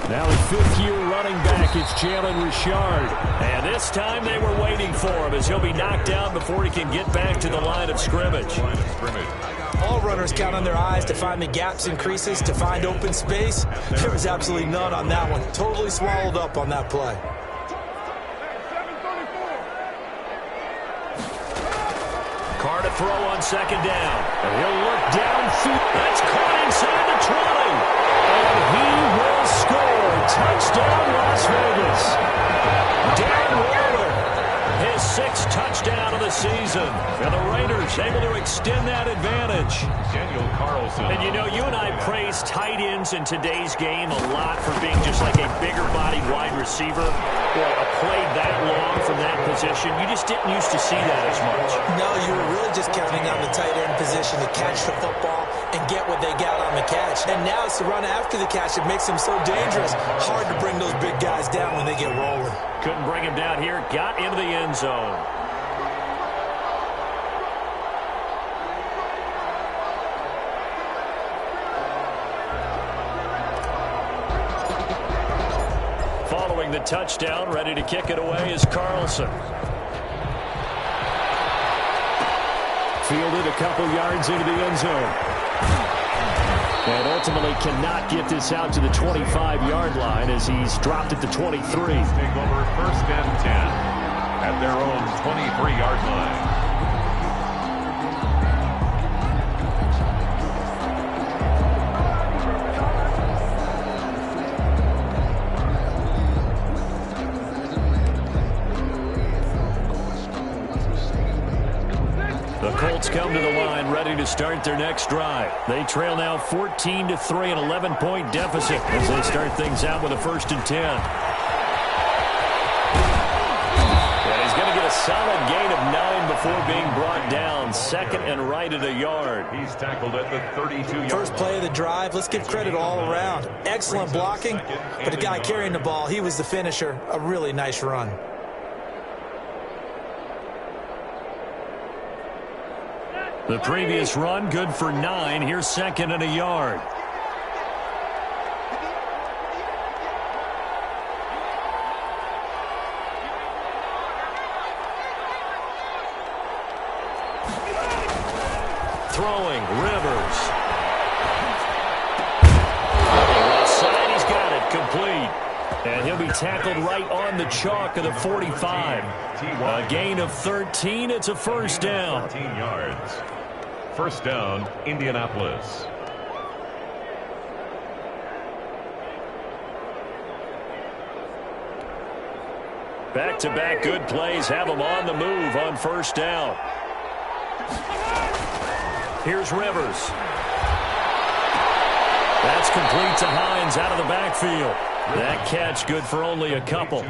Now the fifth-year running back is Jalen Richard. And this time they were waiting for him as he'll be knocked down before he can get back to the line of scrimmage. All runners count on their eyes to find the gaps and creases, to find open space. There was absolutely none on that one. Totally swallowed up on that play. Carr to throw on second down. And he'll look downfield. That's caught inside the 20. And he will score. Touchdown, Las Vegas. Dan Waller, his 6th touchdown of the season. And the Raiders able to extend that advantage. Daniel Carlson. And you know, you and I praise tight ends in today's game a lot for being just like a bigger-bodied wide receiver. Boy, a play that long from that position, you just didn't used to see that as much. No, you were really just counting on the tight end position to catch the football and get what they got on the catch. And now it's the run after the catch that makes them so dangerous. Hard to bring those big guys down when they get rolling. Couldn't bring him down here. Got into the end zone. Following the touchdown, ready to kick it away is Carlson. Fielded a couple yards into the end zone. And ultimately cannot get this out to the 25-yard line as he's dropped at the 23. Take over 1st and 10 at their own 23-yard line. The Colts come to the line ready to start their next drive. They trail now 14-3, an 11-point deficit as they start things out with a 1st and 10. And he's going to get a solid gain of 9 before being brought down. 2nd and right at a yard. He's tackled at the 32-yard First play of the drive, let's give credit all around. Excellent blocking, but the guy carrying the ball, he was the finisher. A really nice run. The previous run, good for 9. Here's 2nd and a yard. Throwing, Rivers. Left side, he's got it, complete. And he'll be tackled right on the chalk of the 45. A gain of 13, it's a 1st down. 13 yards. 1st down, Indianapolis. Back-to-back good plays have them on the move on 1st down. Here's Rivers. That's complete to Hines out of the backfield. That catch good for only a couple.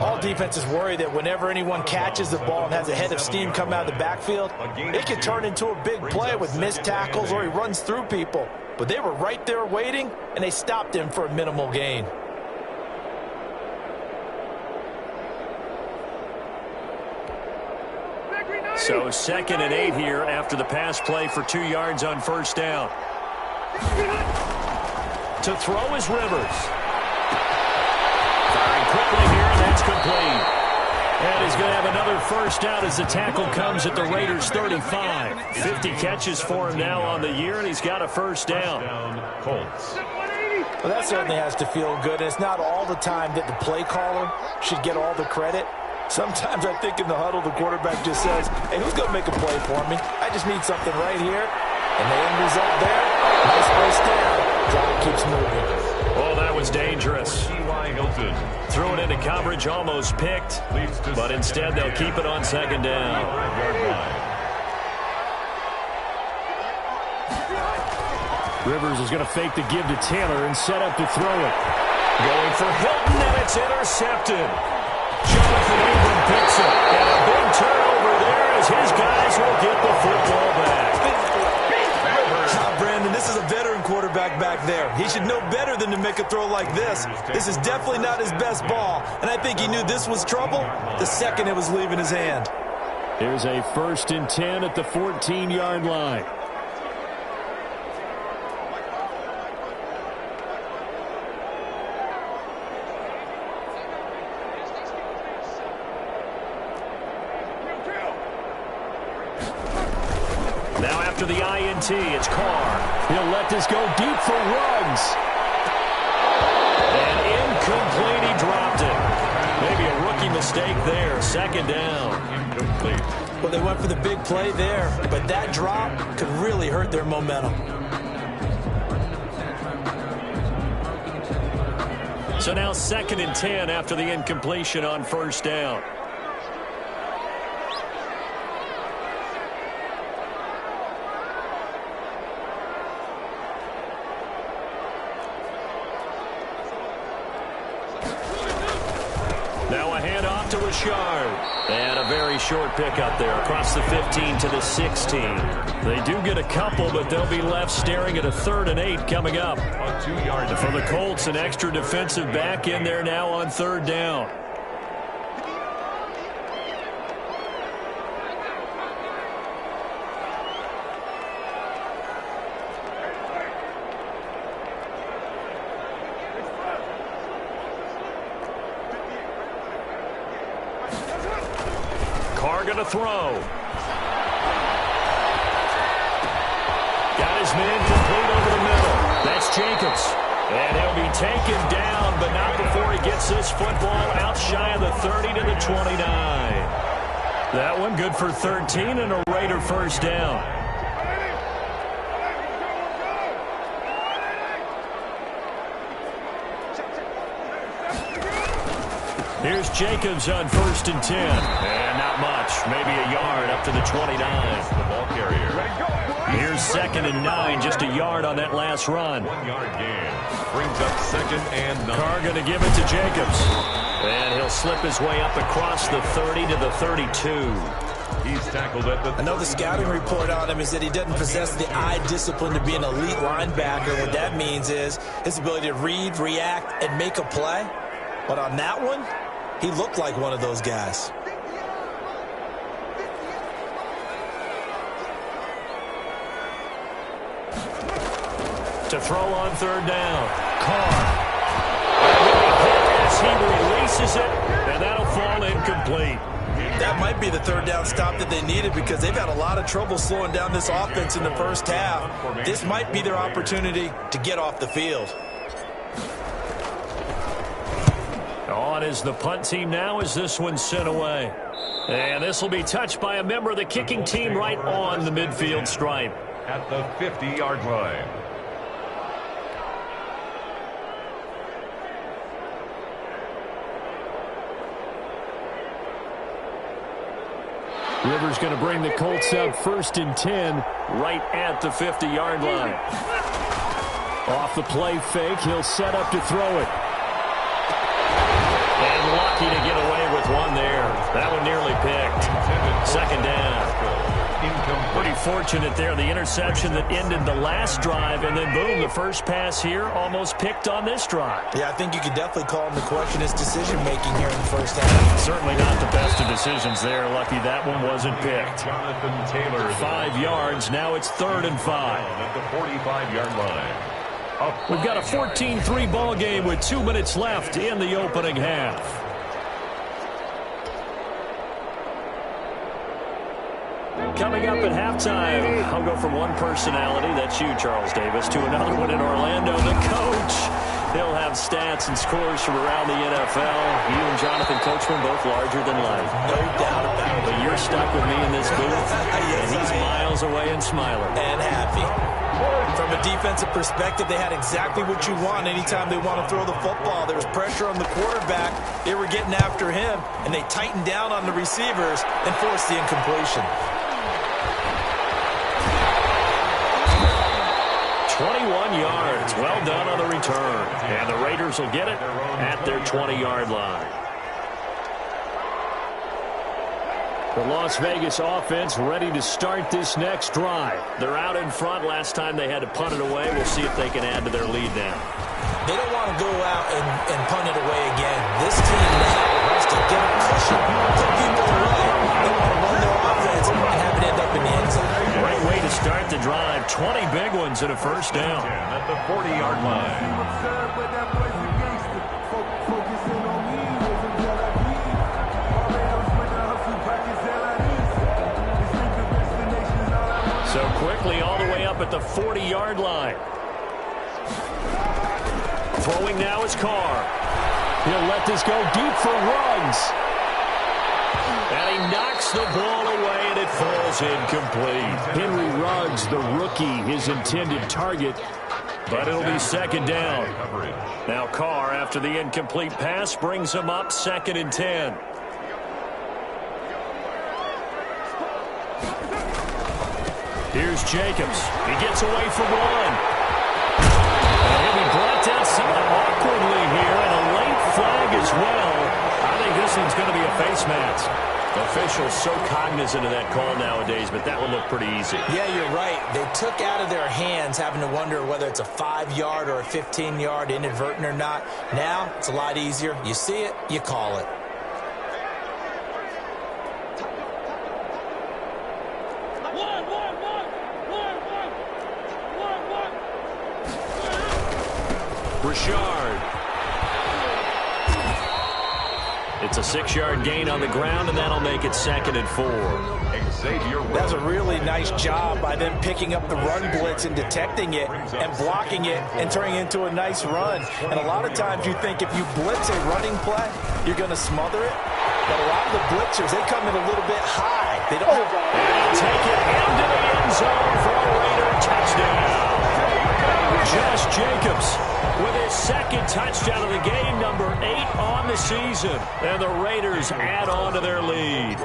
All defenses worry that whenever anyone catches the ball and has a head of steam come out of the backfield, it can turn into a big play with missed tackles or he runs through people. But they were right there waiting, and they stopped him for a minimal gain. So 2nd and 8 here after the pass play for 2 yards on 1st down. To throw is Rivers. Firing quickly here, and that's complete. And he's going to have another 1st down as the tackle comes at the Raiders' 35. 50 catches for him now on the year, and he's got a 1st down. Colts. Well, that certainly has to feel good. And it's not all the time that the play caller should get all the credit. Sometimes I think in the huddle, the quarterback just says, hey, who's going to make a play for me? I just need something right here. And the end result there, nice first down. Clock keeps moving. Oh, that was dangerous. T.Y. Hilton. Threw it into coverage, almost picked, but instead they'll keep it on second down. 5-yard line. Rivers is going to fake the give to Taylor and set up to throw it. Going for Hilton, and it's intercepted. Jonathan Abram picks it, and a big turnover there as his guys will get the football back. Brandon, this is a veteran quarterback back there. He should know better than to make a throw like this. This is definitely not his best ball, and I think he knew this was trouble the second it was leaving his hand. Here's a 1st and 10 at the 14-yard line. Now after the INT, it's Carr. He'll let this go deep for Ruggs. And incomplete, he dropped it. Maybe a rookie mistake there. Second down. Incomplete. Well, they went for the big play there, but that drop could really hurt their momentum. So now 2nd and 10 after the incompletion on 1st down. Now a handoff to Richard. And a very short pickup there across the 15 to the 16. They do get a couple, but they'll be left staring at a 3rd and 8 coming up. A 2-yard For the Colts, an extra defensive back in there now on 3rd down. Carr going to throw. Got his man complete over the middle. That's Jacobs. And he'll be taken down, but not before he gets this football out shy of the 30 to the 29. That one good for 13 and a Raider 1st down. Here's Jacobs on 1st and 10. And not much. Maybe a yard up to the 29. The ball carrier. Here's 2nd and 9. Just a yard on that last run. 1-yard gain. Brings up 2nd and 9. Carr going to give it to Jacobs. And he'll slip his way up across the 30 to the 32. He's tackled at the... I know the scouting report on him is that he doesn't possess the eye discipline to be an elite linebacker. What that means is his ability to read, react, and make a play. But on that one, he looked like one of those guys. To throw on 3rd down. Carr. As he releases it, and that'll fall incomplete. That might be the 3rd down stop that they needed because they've had a lot of trouble slowing down this offense in the first half. This might be their opportunity to get off the field. On is the punt team now as this one's sent away. And this will be touched by a member of the kicking team right on the midfield stripe. At the 50-yard line. Rivers going to bring the Colts up 1st and 10 right at the 50-yard line. Off the play fake, he'll set up to throw it. And lucky to get away with one there. That one nearly picked. 2nd down. Pretty fortunate there, the interception that ended the last drive, and then boom, the first pass here almost picked on this drive. Yeah, I think you could definitely call him the question his decision-making here in the first half. Certainly not the best of decisions there. Lucky that one wasn't picked. Jonathan Taylor. 5 yards, now it's 3rd and 5. At the 45-yard line. We've got a 14-3 ball game with 2 minutes left in the opening half. Coming up at halftime, I'll go from one personality, that's you, Charles Davis, to another one in Orlando. The coach He'll have stats and scores from around the NFL. You and Jonathan Coachman both larger than life. No doubt about it. But you're stuck with me in this booth, and he's miles away and smiling. And happy. From a defensive perspective, they had exactly what you want anytime they want to throw the football. There was pressure on the quarterback. They were getting after him, and they tightened down on the receivers and forced the incompletion. 21 yards. Well done on the return. And the Raiders will get it at their 20-yard line. The Las Vegas offense ready to start this next drive. They're out in front. Last time they had to punt it away. We'll see if they can add to their lead now. They don't want to go out and punt it away again. This team now wants to get a cushion, put people away. They want to run their offense and have it end up in the end zone. Great way to start the drive. 20 big ones and a first down. At the 40-yard line. So quickly all the way up at the 40-yard line. Throwing now is Carr. He'll let this go deep for Ruggs. And he knocks the ball away, and it falls incomplete. Henry Ruggs, the rookie, his intended target, but it'll be second down. Now Carr, after the incomplete pass, brings him up 2nd and 10. Here's Jacobs. He gets away from one. And he'll be brought down somewhat awkwardly here, and a late flag as well. I think this one's going to be a face mask. Officials so cognizant of that call nowadays, but that would look pretty easy. Yeah, you're right. They took out of their hands having to wonder whether it's a 5-yard or a 15-yard inadvertent or not. Now, it's a lot easier. You see it, you call it. Richard. It's a 6-yard gain on the ground, and that'll make it 2nd and 4. That's a really nice job by them picking up the run blitz and detecting it and blocking it and turning it into a nice run. And a lot of times you think if you blitz a running play, you're going to smother it. But a lot of the blitzers, they come in a little bit high. They don't take it into the end zone for a Raider touchdown. Josh Jacobs with his 2nd touchdown of the game, number 8 on the season. And the Raiders add on to their lead.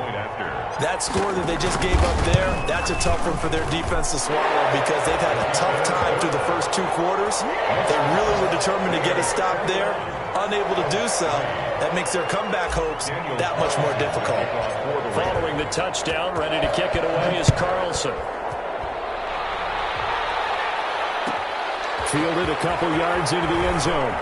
That score that they just gave up there, that's a tough one for their defense to swallow because they've had a tough time through the first 2 quarters. They really were determined to get a stop there. Unable to do so, that makes their comeback hopes that much more difficult. Following the touchdown, ready to kick it away is Carlson. Fielded a couple yards into the end zone.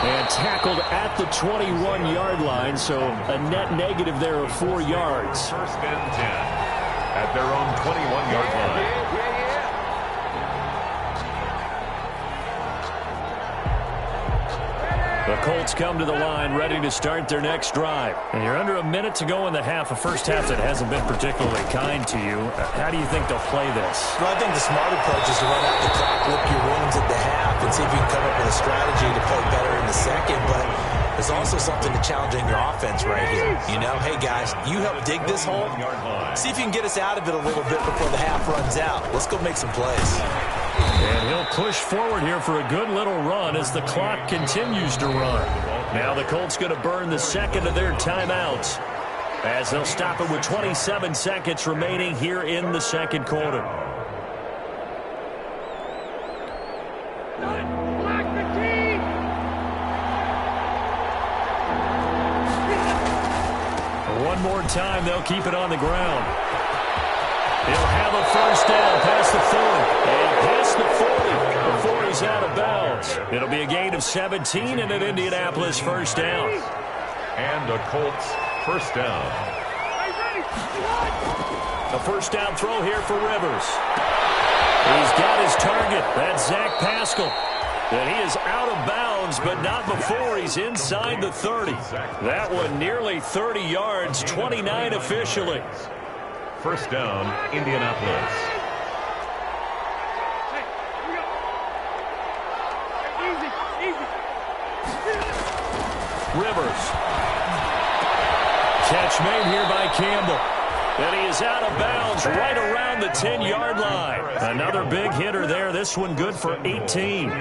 And tackled at the 21-yard line, so a net negative there of 4 yards. 1st and 10 at their own 21-yard line. The Colts come to the line ready to start their next drive. And you're under a minute to go in the half, a first half that hasn't been particularly kind to you. How do you think they'll play this? Well, I think the smart approach is to run out the clock, lick your wounds at the half, and see if you can come up with a strategy to play better in the second. But there's also something to challenging your offense right here. You know, hey, guys, you help dig this hole. See if you can get us out of it a little bit before the half runs out. Let's go make some plays. And he'll push forward here for a good little run as the clock continues to run. Now the Colts going to burn the 2nd of their timeouts as they'll stop it with 27 seconds remaining here in the 2nd quarter. One more time, they'll keep it on the ground. He'll have a first down past the 40. And past the 40 before he's out of bounds. It'll be a gain of 17 and an Indianapolis first down. And a Colts first down. A first down throw here for Rivers. He's got his target. That's Zach Pascal. And he is out of bounds, but not before he's inside the 30. That one nearly 30 yards, 29 officially. First down, Indianapolis. Rivers. Catch made here by Campbell. And he is out of bounds right around the 10-yard line. Another big hitter there. This one good for 18.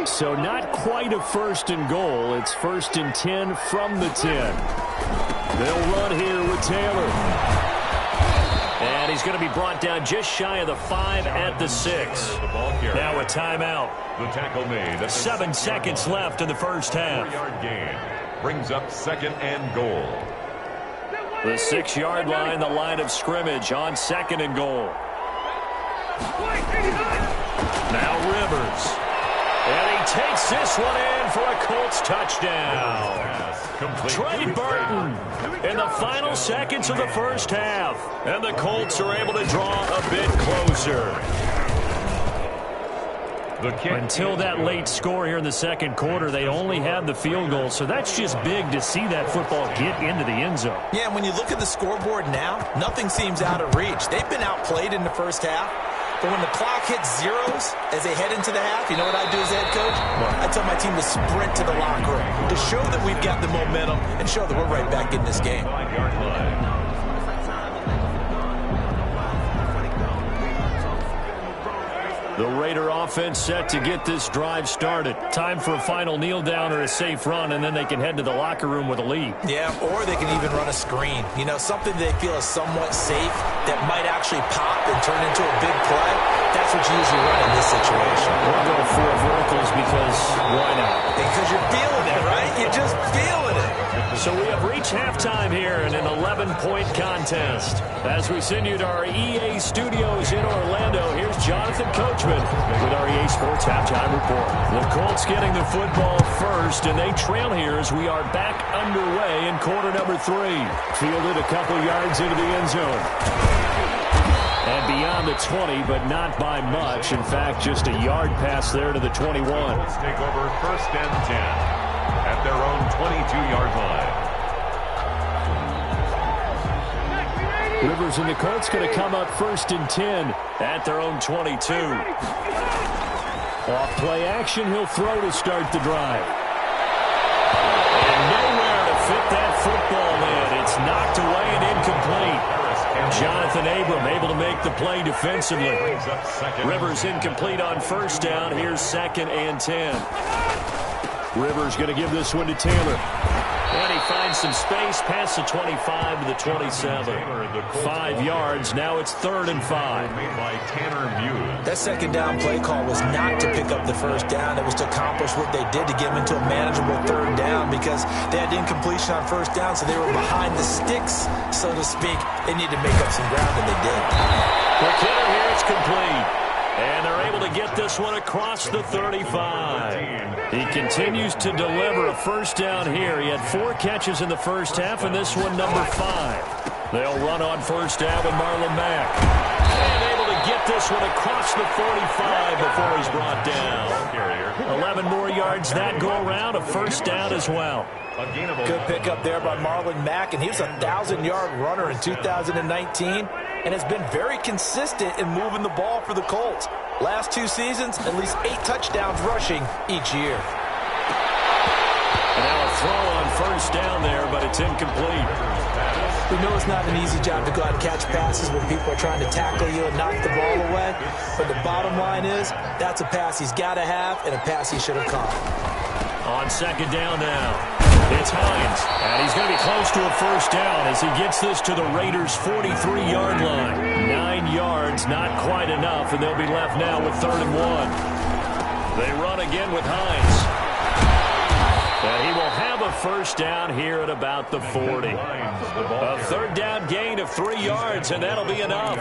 So not quite a 1st and goal. It's 1st and 10 from the 10. They'll run here with Taylor. And he's going to be brought down just shy of the 5 at the 6. Now a timeout. The tackle made. 7 seconds left in the first half. 3-yard gain. Brings up 2nd and goal. The 6-yard line, the line of scrimmage on 2nd and goal. Now Rivers. And he takes this one in for a Colts touchdown. Trey Burton in the final seconds of the first half. And the Colts are able to draw a bit closer. Until that late score here in the second quarter, they only had the field goal. So that's just big to see that football get into the end zone. Yeah, and when you look at the scoreboard now, nothing seems out of reach. They've been outplayed in the first half. But when the clock hits zeros as they head into the half, you know what I do as head coach? I tell my team to sprint to the locker room to show that we've got the momentum and show that we're right back in this game. The Raider offense set to get this drive started. Time for a final kneel down or a safe run, and then they can head to the locker room with a lead. Yeah, or they can even run a screen. You know, something they feel is somewhat safe that might actually pop and turn into a big play. That's what you usually run in this situation. We'll go 4 verticals because why not? Because you're feeling it, right? You're just feeling it. So we have reached halftime here in an 11-point contest. As we send you to our EA studios in Orlando, here's Jonathan Coachman with our EA Sports Halftime Report. The Colts getting the football first, and they trail here as we are back underway in quarter number 3. Fielded a couple yards into the end zone. And beyond the 20, but not by much. In fact, just a yard pass there to the 21. Let's take over 1st and 10 at their own 22-yard line. Rivers and the Colts going to come up 1st and 10 at their own 22. Off play action, he'll throw to start the drive. And nowhere to fit that football in. It's knocked away and incomplete. Jonathan Abram able to make the play defensively. Rivers incomplete on 1st down. Here's 2nd and 10. Rivers going to give this one to Taylor. And he finds some space past the 25 to the 27. 5 yards. Now it's 3rd and 5. Made by Tanner Muse. That 2nd down play call was not to pick up the 1st down. It was to accomplish what they did to get them into a manageable 3rd down because they had incompletion on 1st down, so they were behind the sticks, so to speak. They needed to make up some ground, and they did. The killer here is complete. And they're able to get this one across the 35. He continues to deliver a 1st down here. He had 4 catches in the first half, and this one number 5. They'll run on 1st down with Marlon Mack. And able to get this one across the 45 before he's brought down. 11 more yards that go around, a 1st down as well. Good pickup there by Marlon Mack, and he was a 1,000-yard runner in 2019 and has been very consistent in moving the ball for the Colts. Last 2 seasons, at least 8 touchdowns rushing each year. And now a throw on 1st down there, but it's incomplete. We know it's not an easy job to go out and catch passes when people are trying to tackle you and knock the ball away, but the bottom line is that's a pass he's got to have and a pass he should have caught. On 2nd down now. It's Hines, and he's going to be close to a 1st down as he gets this to the Raiders' 43-yard line. 9 yards, not quite enough, and they'll be left now with 3rd and 1. They run again with Hines. And he will have a 1st down here at about the 40. A 3rd down gain of 3 yards, and that'll be enough.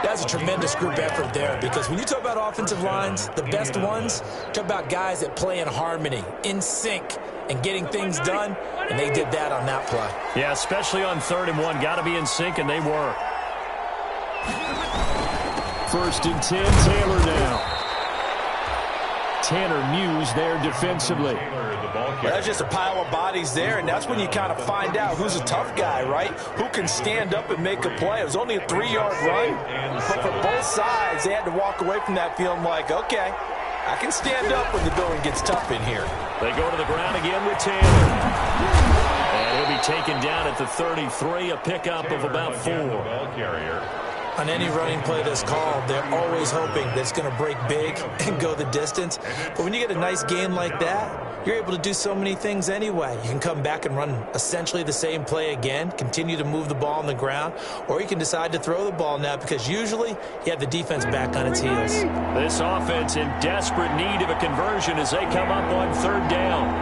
That's a tremendous group effort there because when you talk about offensive lines, the best ones, talk about guys that play in harmony, in sync, and getting things done, and they did that on that play. Yeah, especially on 3rd and 1. Got to be in sync, and they were. 1st and 10, Taylor now. Tanner Muse there defensively. Well, that's just a pile of bodies there, and that's when you kind of find out who's a tough guy, right? Who can stand up and make a play. It was only a 3-yard run, but for both sides, they had to walk away from that feeling like, okay, I can stand up when the going gets tough in here. They go to the ground again with Taylor. And he'll be taken down at the 33, a pickup of about 4. On any running play that's called, they're always hoping that it's going to break big and go the distance. But when you get a nice game like that, you're able to do so many things anyway. You can come back and run essentially the same play again, continue to move the ball on the ground, or you can decide to throw the ball now because usually you have the defense back on its heels. This offense in desperate need of a conversion as they come up on 3rd down.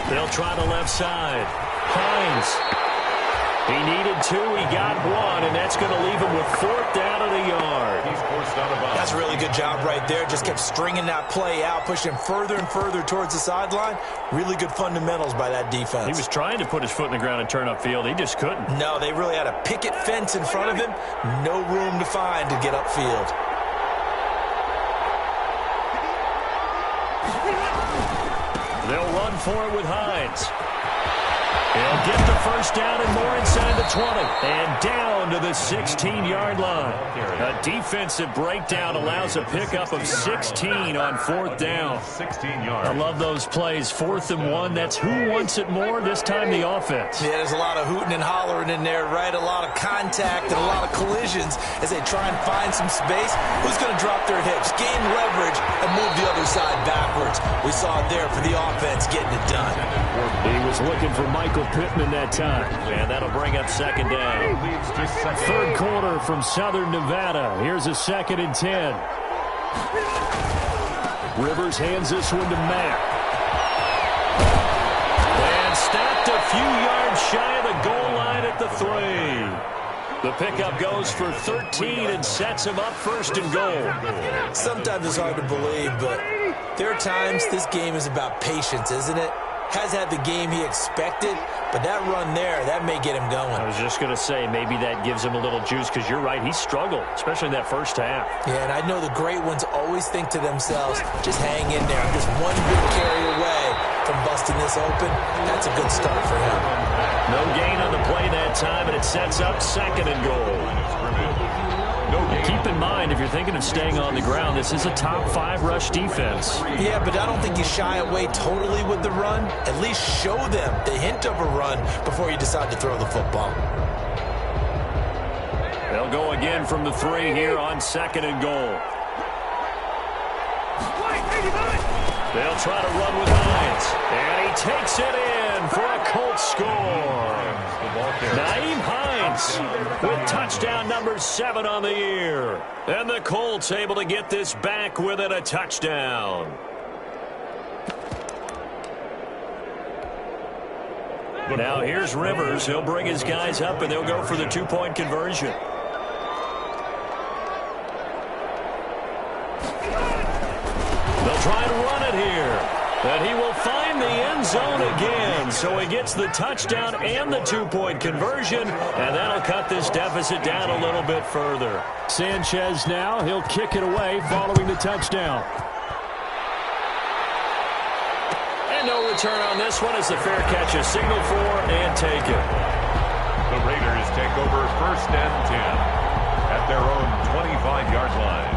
They'll try the left side. Hines. He needed 2, he got 1, and that's going to leave him with 4th down at a yard. He's forced out of bounds. That's a really good job right there. Just kept stringing that play out, pushing him further and further towards the sideline. Really good fundamentals by that defense. He was trying to put his foot in the ground and turn upfield. He just couldn't. No, they really had a picket fence in front of him. No room to find to get upfield. They'll run for it with Hines. He'll get the 1st down and more inside the 20. And down to the 16-yard line. A defensive breakdown allows a pickup of 16 on 4th down. 16 yards. I love those plays. 4th and 1. That's who wants it more. This time the offense. Yeah, there's a lot of hooting and hollering in there, right? A lot of contact and a lot of collisions as they try and find some space. Who's going to drop their hips, gain leverage, and move the other side backwards? We saw it there for the offense getting it done. He was looking for Michael Pittman that time, and that'll bring up 2nd down. 3rd quarter from Southern Nevada. Here's a 2nd and 10. Rivers hands this one to Mack. And stopped a few yards shy of the goal line at the 3. The pickup goes for 13 and sets him up 1st and goal. Sometimes it's hard to believe, but there are times this game is about patience, isn't it? Has had the game he expected, but that run there, that may get him going. I was just going to say, maybe that gives him a little juice, because you're right, he struggled, especially in that 1st half. Yeah, and I know the great ones always think to themselves, just hang in there. I'm just one good carry away from busting this open. That's a good start for him. No gain on the play that time, and it sets up 2nd and goal. Keep in mind, if you're thinking of staying on the ground, this is a top 5 rush defense. Yeah, but I don't think you shy away totally with the run. At least show them the hint of a run before you decide to throw the football. They'll go again from the 3 here on 2nd and goal. They'll try to run with Hines. And he takes it in for a Colts score. Naeem Hines with touchdown number 7 on the year. And the Colts able to get this back within a touchdown. Now here's Rivers. He'll bring his guys up, and they'll go for the 2-point conversion. They'll try to run it here. And he will find the end zone again. So he gets the touchdown and the 2-point conversion. And that'll cut this deficit down a little bit further. Sanchez now, he'll kick it away following the touchdown. And no return on this one as the fair catch is signaled for and taken. The Raiders take over 1st and 10 at their own 25-yard line.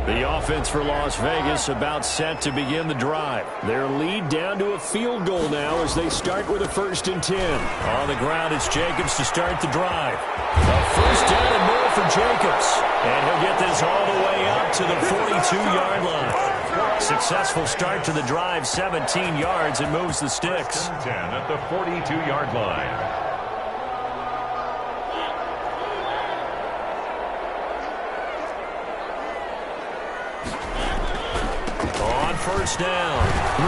The offense for Las Vegas about set to begin the drive. Their lead down to a field goal now as they start with a 1st and 10. On the ground, it's Jacobs to start the drive. A 1st down and more for Jacobs. And he'll get this all the way up to the 42-yard line. Successful start to the drive, 17 yards, and moves the sticks. 10 at the 42-yard line. On 1st down,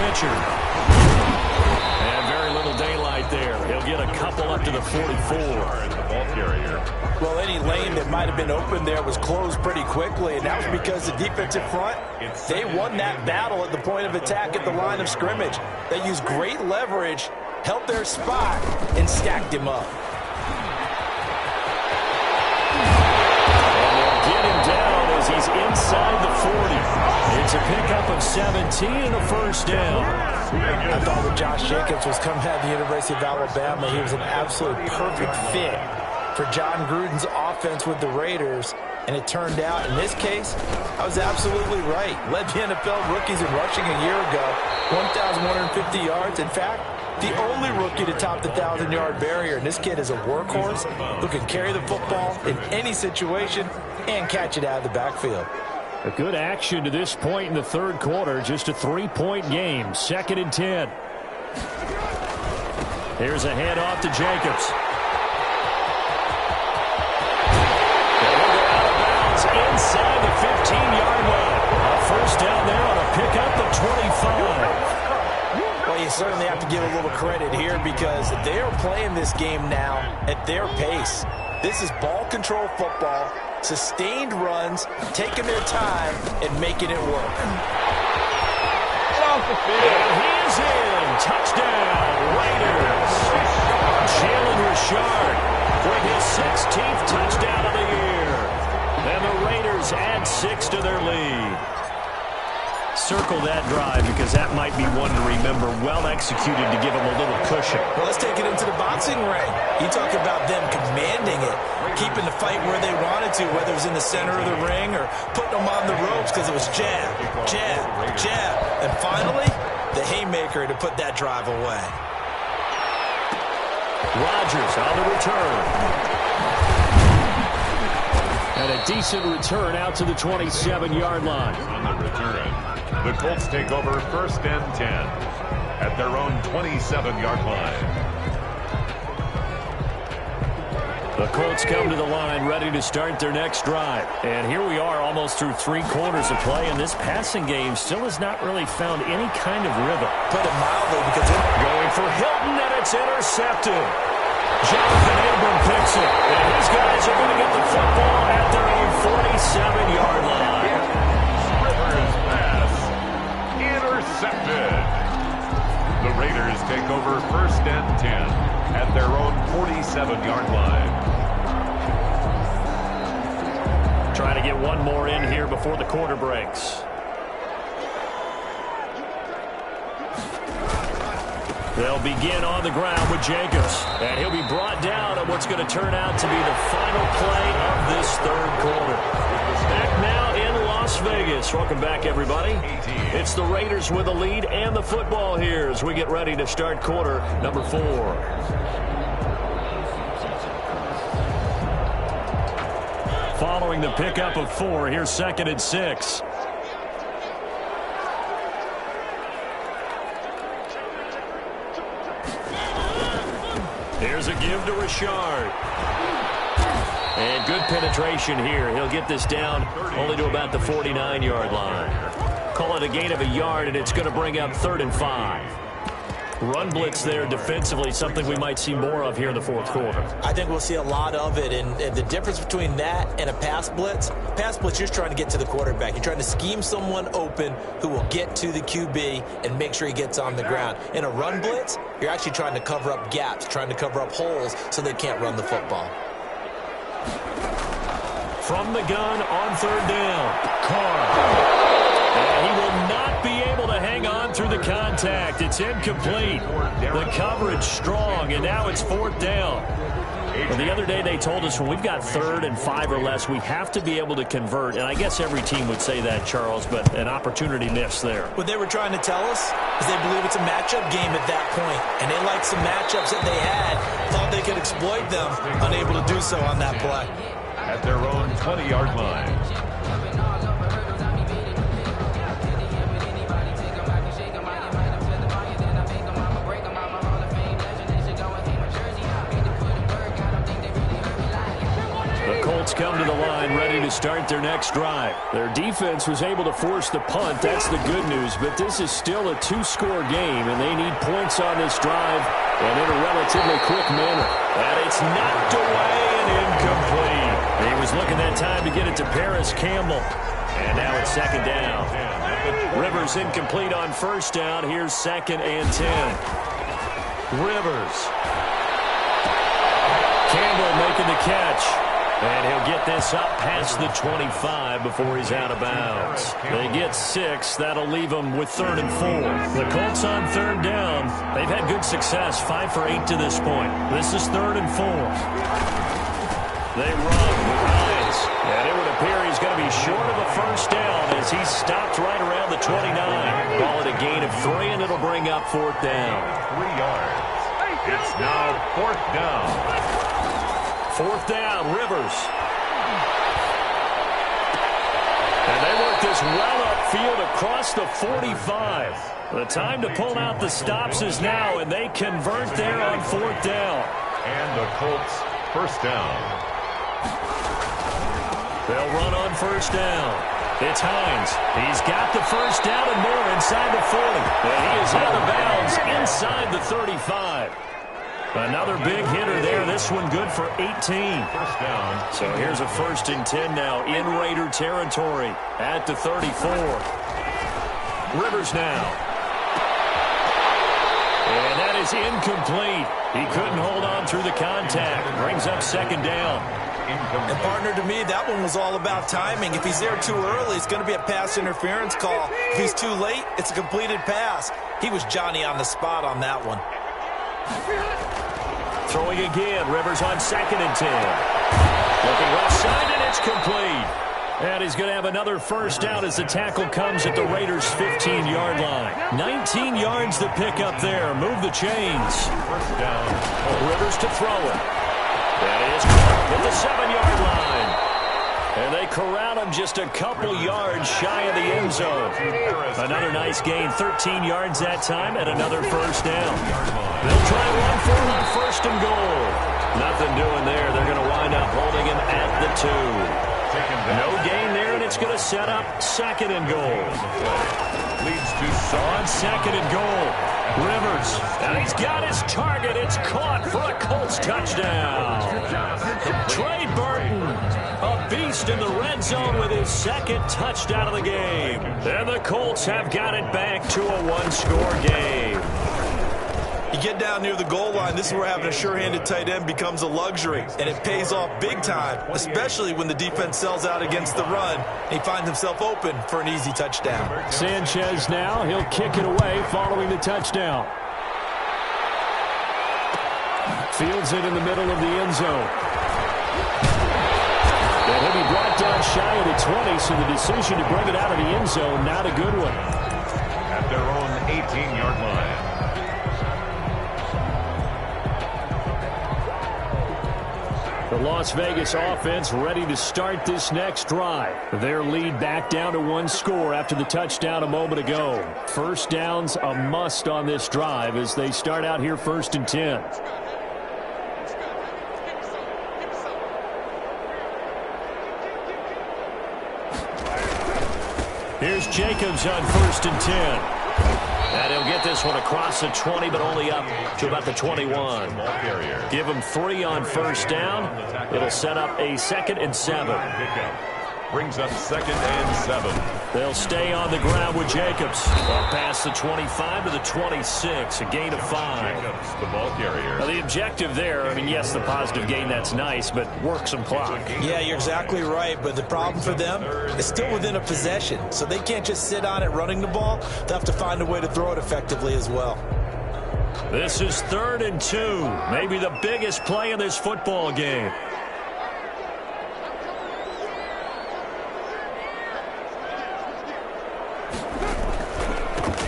Richard. And very little daylight there. He'll get a couple up to the 44. Well, any lane that might have been open there was closed pretty quickly, and that was because the defensive front, they won that battle at the point of attack at the line of scrimmage. They used great leverage, held their spot, and stacked him up. And they'll get him down as he's inside the 40. It's a pickup of 17 and a first down. I thought when Josh Jacobs was coming out of the University of Alabama, he was an absolute perfect fit for John Gruden's offense with the Raiders. And it turned out, in this case, I was absolutely right. Led the NFL rookies in rushing a year ago, 1,150 yards. In fact, the only rookie to top the 1,000-yard barrier. And this kid is a workhorse who can carry the football in any situation and catch it out of the backfield. A good action to this point in the third quarter. Just a 3-point game. 2nd and 10. Here's a handoff to Jacobs. Inside the 15-yard line. A first down there on a pickup of 25. Well, you certainly have to give a little credit here because they are playing this game now at their pace. This is ball control football, sustained runs, taking their time, and making it work. And he is in. Touchdown, Raiders. Jalen Richard with his 16th touchdown of the year. And the Raiders add 6 to their lead. Circle that drive because that might be one to remember. Well executed to give them a little cushion. Well, let's take it into the boxing ring. You talk about them commanding it, keeping the fight where they wanted to, whether it was in the center of the ring or putting them on the ropes because it was jab, jab, jab. And finally, the haymaker to put that drive away. Rodgers on the return. And a decent return out to the 27-yard line. On the return, the Colts take over 1st and 10 at their own 27-yard line. The Colts come to the line ready to start their next drive. And here we are almost through 3 quarters of play, and this passing game still has not really found any kind of rhythm. Put it mildly because going for Hilton, and it's intercepted. Jonathan Abram picks it, and his guys are going to get the football at their own 47-yard line. Rivers pass intercepted. The Raiders take over 1st and 10 at their own 47-yard line. Trying to get one more in here before the quarter breaks. They'll begin on the ground with Jacobs. And he'll be brought down on what's going to turn out to be the final play of this third quarter. Back now in Las Vegas. Welcome back, everybody. It's the Raiders with the lead and the football here as we get ready to start quarter number 4. Following the pickup of 4, here's 2nd and 6. Here's a give to Richard. And good penetration here. He'll get this down only to about the 49-yard line. Call it a gain of a yard, and it's going to bring up 3rd and 5. Run blitz there defensively, something we might see more of here in the fourth quarter. I think we'll see a lot of it, and the difference between that and a pass blitz, you're just trying to get to the quarterback. You're trying to scheme someone open who will get to the QB and make sure he gets on the ground. In a run blitz, you're actually trying to cover up gaps, trying to cover up holes so they can't run the football. From the gun on 3rd down, Carr. And he will not be able to hang on through the contact. It's incomplete. The coverage strong, and now it's 4th down. Well, the other day they told us when we've got 3rd and 5 or less, we have to be able to convert. And I guess every team would say that, Charles, but an opportunity missed there. What they were trying to tell us is they believe it's a matchup game at that point. And they liked some matchups that they had, thought they could exploit them, unable to do so on that play. At their own 20-yard line. Come to the line ready to start their next drive. Their defense was able to force the punt. That's the good news, but this is still a 2-score game, and they need points on this drive and in a relatively quick manner. And it's knocked away and incomplete. He was looking that time to get it to Paris Campbell. And now it's 2nd down. Rivers incomplete on 1st down. Here's 2nd and 10. Rivers. Campbell making the catch. And he'll get this up past the 25 before he's out of bounds. They get 6. That'll leave them with 3rd and 4. The Colts on 3rd down. They've had good success, 5 for 8 to this point. This is 3rd and 4. They run with Hines. And it would appear he's going to be short of a first down as he's stopped right around the 29. Call it a gain of 3, and it'll bring up 4th down. 3 yards. It's now 4th down. 4th down, Rivers. And they work this well upfield across the 45. The time to pull out the stops is now, and they convert there on 4th down. And the Colts first down. They'll run on 1st down. It's Hines. He's got the first down and more inside the 40. And he is out of bounds inside the 35. Another big hitter there. This one good for 18. First down. So here's a 1st and 10 now in Raider territory at the 34. Rivers now. And that is incomplete. He couldn't hold on through the contact. Brings up 2nd down. And, partner, to me, that one was all about timing. If he's there too early, it's going to be a pass interference call. If he's too late, it's a completed pass. He was Johnny on the spot on that one. Throwing again. Rivers on 2nd and 10. Looking left side, and it's complete. And he's going to have another first down as the tackle comes at the Raiders' 15-yard line. 19 yards to pick up there. Move the chains. First down. Rivers to throw it. That is caught at the 7-yard line. And they corral him just a couple yards shy of the end zone. Another nice gain, 13 yards that time, and another first down. They'll try run for it on 1st and goal. Nothing doing there. They're going to wind up holding him at the 2. No gain there, and it's going to set up 2nd and goal. Leads to on 2nd and goal. Rivers, and he's got his target. It's caught for a Colts touchdown. Trey Burton, a beast in the red zone with his 2nd touchdown of the game. And the Colts have got it back to a 1-score game. You get down near the goal line, this is where having a sure-handed tight end becomes a luxury, and it pays off big time, especially when the defense sells out against the run, and he finds himself open for an easy touchdown. Sanchez now, he'll kick it away following the touchdown. Fields it in the middle of the end zone. And he'll be brought down shy of the 20, so the decision to bring it out of the end zone, not a good one. At their own 18-yard line. The Las Vegas offense ready to start this next drive. Their lead back down to 1 score after the touchdown a moment ago. First down's a must on this drive as they start out here 1st and 10. Here's Jacobs on 1st and 10. And he'll get this one across the 20, but only up to about the 21. Give him 3 on first down. It'll set up a 2nd and 7. Brings up 2nd and 7. They'll stay on the ground with Jacobs. Up past the 25 to the 26, a gain of 5. Jacobs, the ball carrier. Now the objective there, I mean, yes, the positive gain, that's nice, but work some clock. Yeah, you're exactly right, but the problem for them is still within a possession, so they can't just sit on it running the ball. They'll have to find a way to throw it effectively as well. This is 3rd and 2, maybe the biggest play in this football game.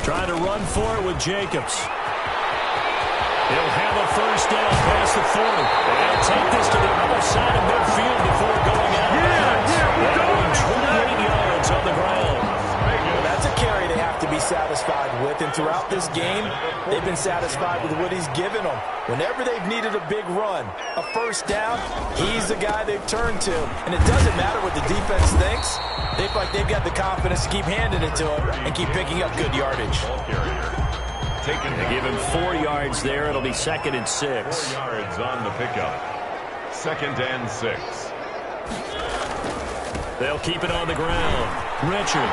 Trying to run for it with Jacobs. He'll have a first down past the 40. And take this to the other side of midfield before going out of bounds. They're 28 yards on the ground. Well, that's a carry they have to be satisfied with. And throughout this game, they've been satisfied with what he's given them. Whenever they've needed a big run, a first down, he's the guy they've turned to. And it doesn't matter what the defense thinks. They feel like they've got the confidence to keep handing it to him and keep picking up good yardage. They give him 4 yards there. It'll be 2nd and 6. 4 yards on the pickup. 2nd and 6. They'll keep it on the ground. Richard.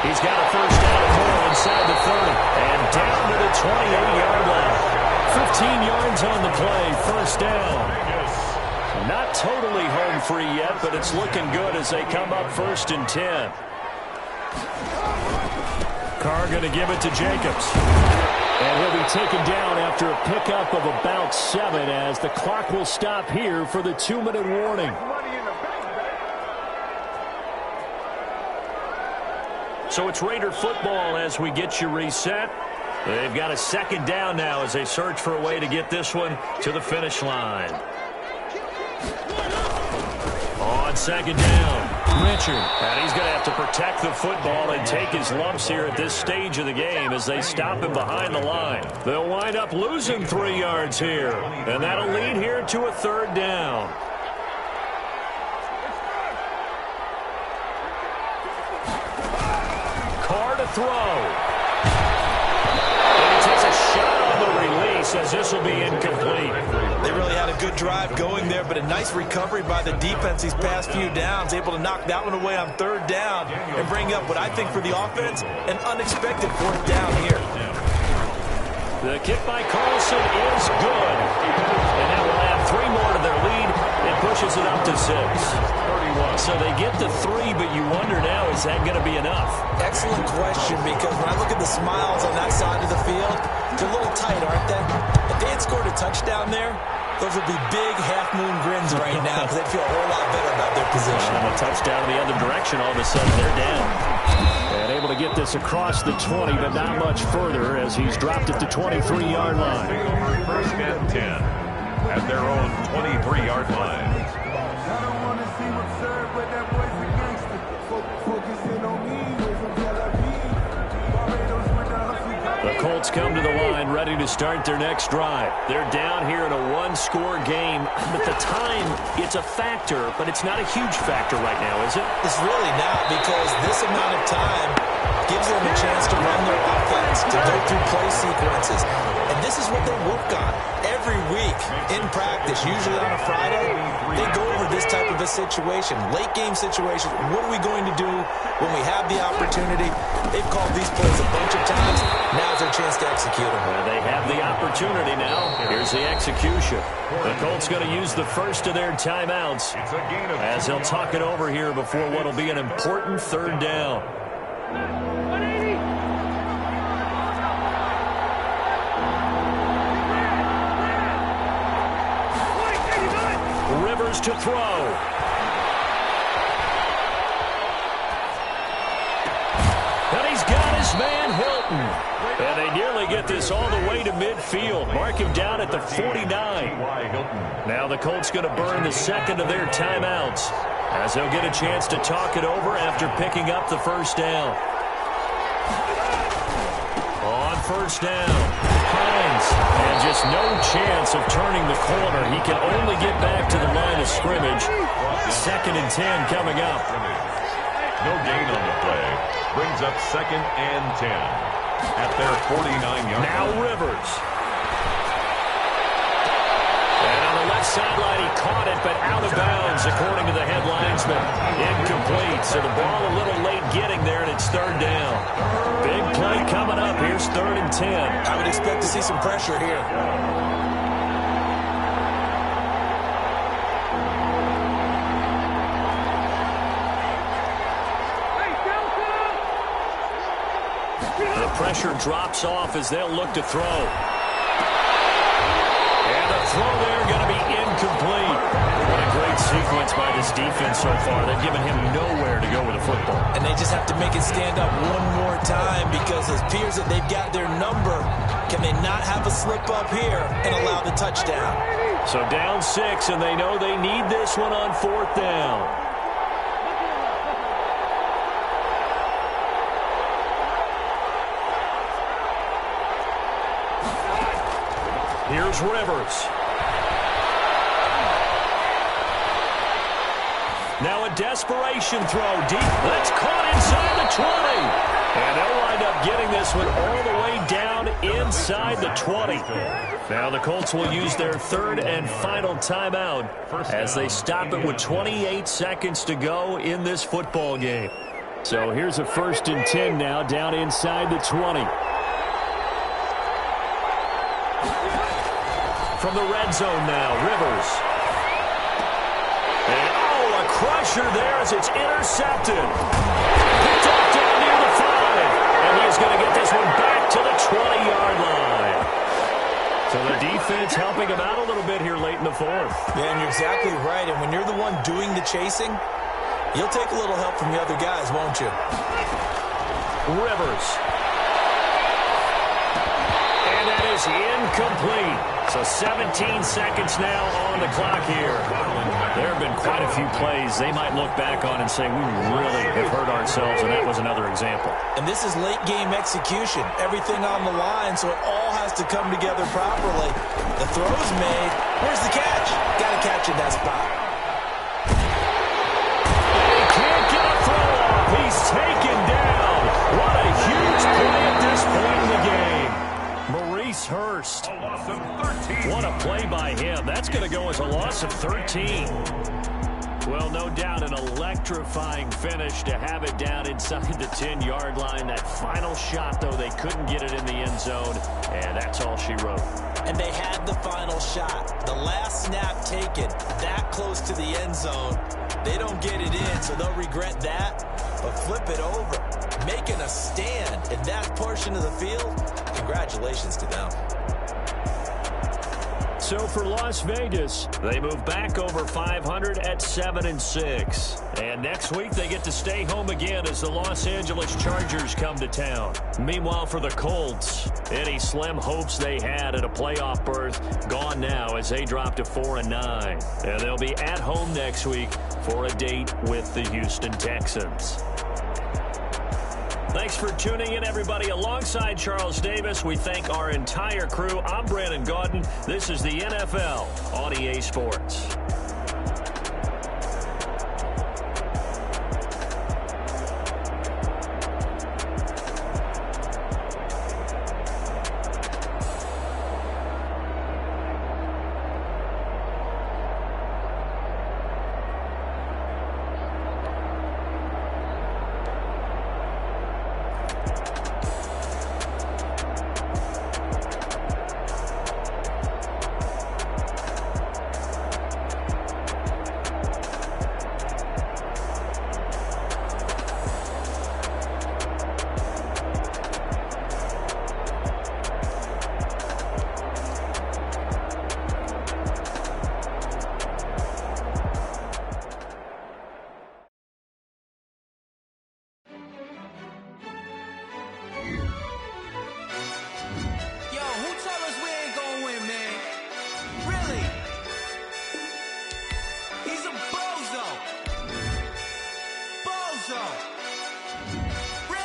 He's got a first down and more inside the 30. And down to the 28-yard line. 15 yards on the play. First down. Not totally home free yet, but it's looking good as they come up 1st and 10. Carr going to give it to Jacobs. And he'll be taken down after a pickup of about 7 as the clock will stop here for the 2-minute warning. So it's Raider football as we get you reset. They've got a 2nd down now as they search for a way to get this one to the finish line. On 2nd down, Richard. And he's going to have to protect the football and take his lumps here at this stage of the game as they stop him behind the line. They'll wind up losing 3 yards here, and that'll lead here to a 3rd down. Carr to throw. And he takes a shot on the release as this will be incomplete. They really had a good drive going there, but a nice recovery by the defense these past few downs, able to knock that one away on 3rd down and bring up what I think for the offense, an unexpected 4th down here. The kick by Carlson is good. And that will add 3 more to their lead. It pushes it up to 6. So they get to 3, but you wonder now, is that going to be enough? Excellent question, because when I look at the smiles on that side of the field, they're a little tight, aren't they? If they had scored a touchdown there, those would be big half-moon grins right now because they'd feel a whole lot better about their position. And a touchdown the other direction, all of a sudden they're down. And able to get this across the 20, but not much further as he's dropped it to 23-yard line. 1st and 10 at their own 23-yard line. I don't want to seem absurd, but that boy's a gangster. Focusing on me, way from Tel Aviv. Barbados with the hustle. The Colts come to the line ready to start their next drive. They're down here in a 1-score game. At the time, it's a factor, but it's not a huge factor right now, is it? It's really not, because this amount of time gives them a chance to run their offense, to go through play sequences. And this is what they work on every week in practice, usually on a Friday. They go over this type of a situation, late game situation. What are we going to do when we have the opportunity? They've called these plays a bunch of times. Now's their chance to execute them. Well, they have the opportunity now. Here's the execution. The Colts going to use the first of their timeouts as they'll talk it over here before what will be an important 3rd down. Rivers to throw. And he's got his man Hilton. And they nearly get this all the way to midfield. Mark him down at the 49. Now the Colts going to burn the 2nd of their timeouts as they'll get a chance to talk it over after picking up the 1st down. On 1st down, Hines, and just no chance of turning the corner. He can only get back to the line of scrimmage. 2nd and 10 coming up. No gain on the play. Brings up 2nd and 10 at their 49-yard line. Now Rivers. And on the left sideline, he caught it, but out of bounds, according to the head linesman. Incomplete, so the ball a little late getting there, and it's 3rd down. Big play coming up. Here's 3rd and 10. I would expect to see some pressure here. The pressure drops off as they'll look to throw. And the throw there going to be incomplete. What a great sequence by this defense so far. They've given him nowhere to go with the football. And they just have to make it stand up one more time because it appears that they've got their number. Can they not have a slip up here and allow the touchdown? So down 6, and they know they need this one on 4th down. Here's Rivers. Now a desperation throw deep. That's caught inside the 20. And they'll wind up getting this one all the way down inside the 20. Now the Colts will use their 3rd and final timeout as they stop it with 28 seconds to go in this football game. So here's a 1st and 10 now down inside the 20. From the red zone now, Rivers. pressure there as it's intercepted. Picked off down near the 5. And he's going to get this one back to the 20-yard line. So the defense helping him out a little bit here late in the 4th. Yeah, and you're exactly right. And when you're the one doing the chasing, you'll take a little help from the other guys, won't you? Rivers. And that is incomplete. So 17 seconds now on the clock here. There have been quite a few plays they might look back on and say, we really have hurt ourselves, and that was another example. And this is late-game execution. Everything on the line, so it all has to come together properly. The throw's made. Where's the catch? Got to catch in that spot. And he can't get a throw off. He's taken down. What a huge play at this point in the game. Maurice Hurst. What a play by him. That's going to go as a loss of 13. Well, no doubt an electrifying finish to have it down inside the 10-yard line. That final shot, though, they couldn't get it in the end zone, and that's all she wrote. And they had the final shot. The last snap taken that close to the end zone. They don't get it in, so they'll regret that. But flip it over, making a stand in that portion of the field, congratulations to them. So for Las Vegas, they move back over 500 at 7-6. And next week, they get to stay home again as the Los Angeles Chargers come to town. Meanwhile, for the Colts, any slim hopes they had at a playoff berth gone now as they drop to 4-9. And they'll be at home next week for a date with the Houston Texans. Thanks for tuning in, everybody. Alongside Charles Davis, we thank our entire crew. I'm Brandon Gaudin. This is the NFL on EA Sports.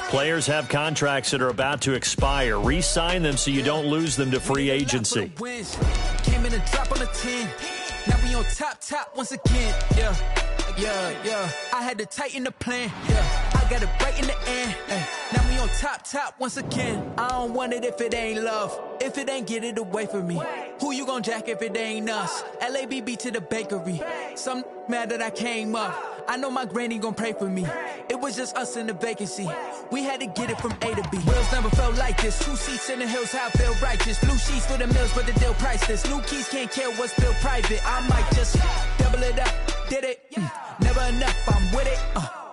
Players have contracts that are about to expire. Re-sign them so you don't lose them to free agency. Came in and drop on the 10. Now we on top once again. Yeah. I had to tighten the plan. Yeah. I got it right in the end. Now we on top once again. I don't want it if it ain't love. If it ain't, get it away from me. Who you gon' jack if it ain't us? LABB to the bakery. Some mad that I came up. I know my granny gon' pray for me. It was just us in the vacancy. We had to get it from A to B. Wheels never felt like this. 2 seats in the hills, how I feel righteous. Blue sheets for the mills, but the deal priceless. New keys can't care what's still private. I might just double it up. Did it? Never enough, I'm with it.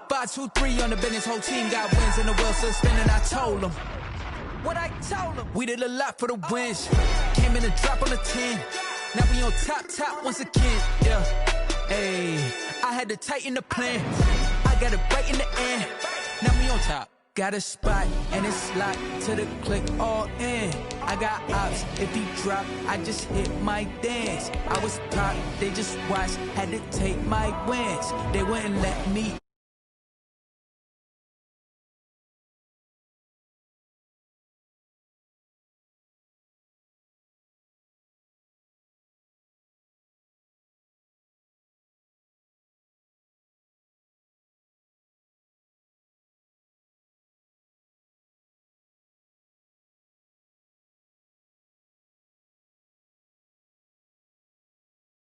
5, 2, 3 on the business. Whole team got wins and the wheels still spinning. I told them. What I told them. We did a lot for the wins. Came in and drop on the 10. Now we on top once again. Yeah. Hey, I had to tighten the plan. I got it right in the end. Now we on top. Got a spot and it's locked to the click all in. I got ops. If he drop, I just hit my dance. I was top, they just watched. Had to take my wins. They wouldn't let me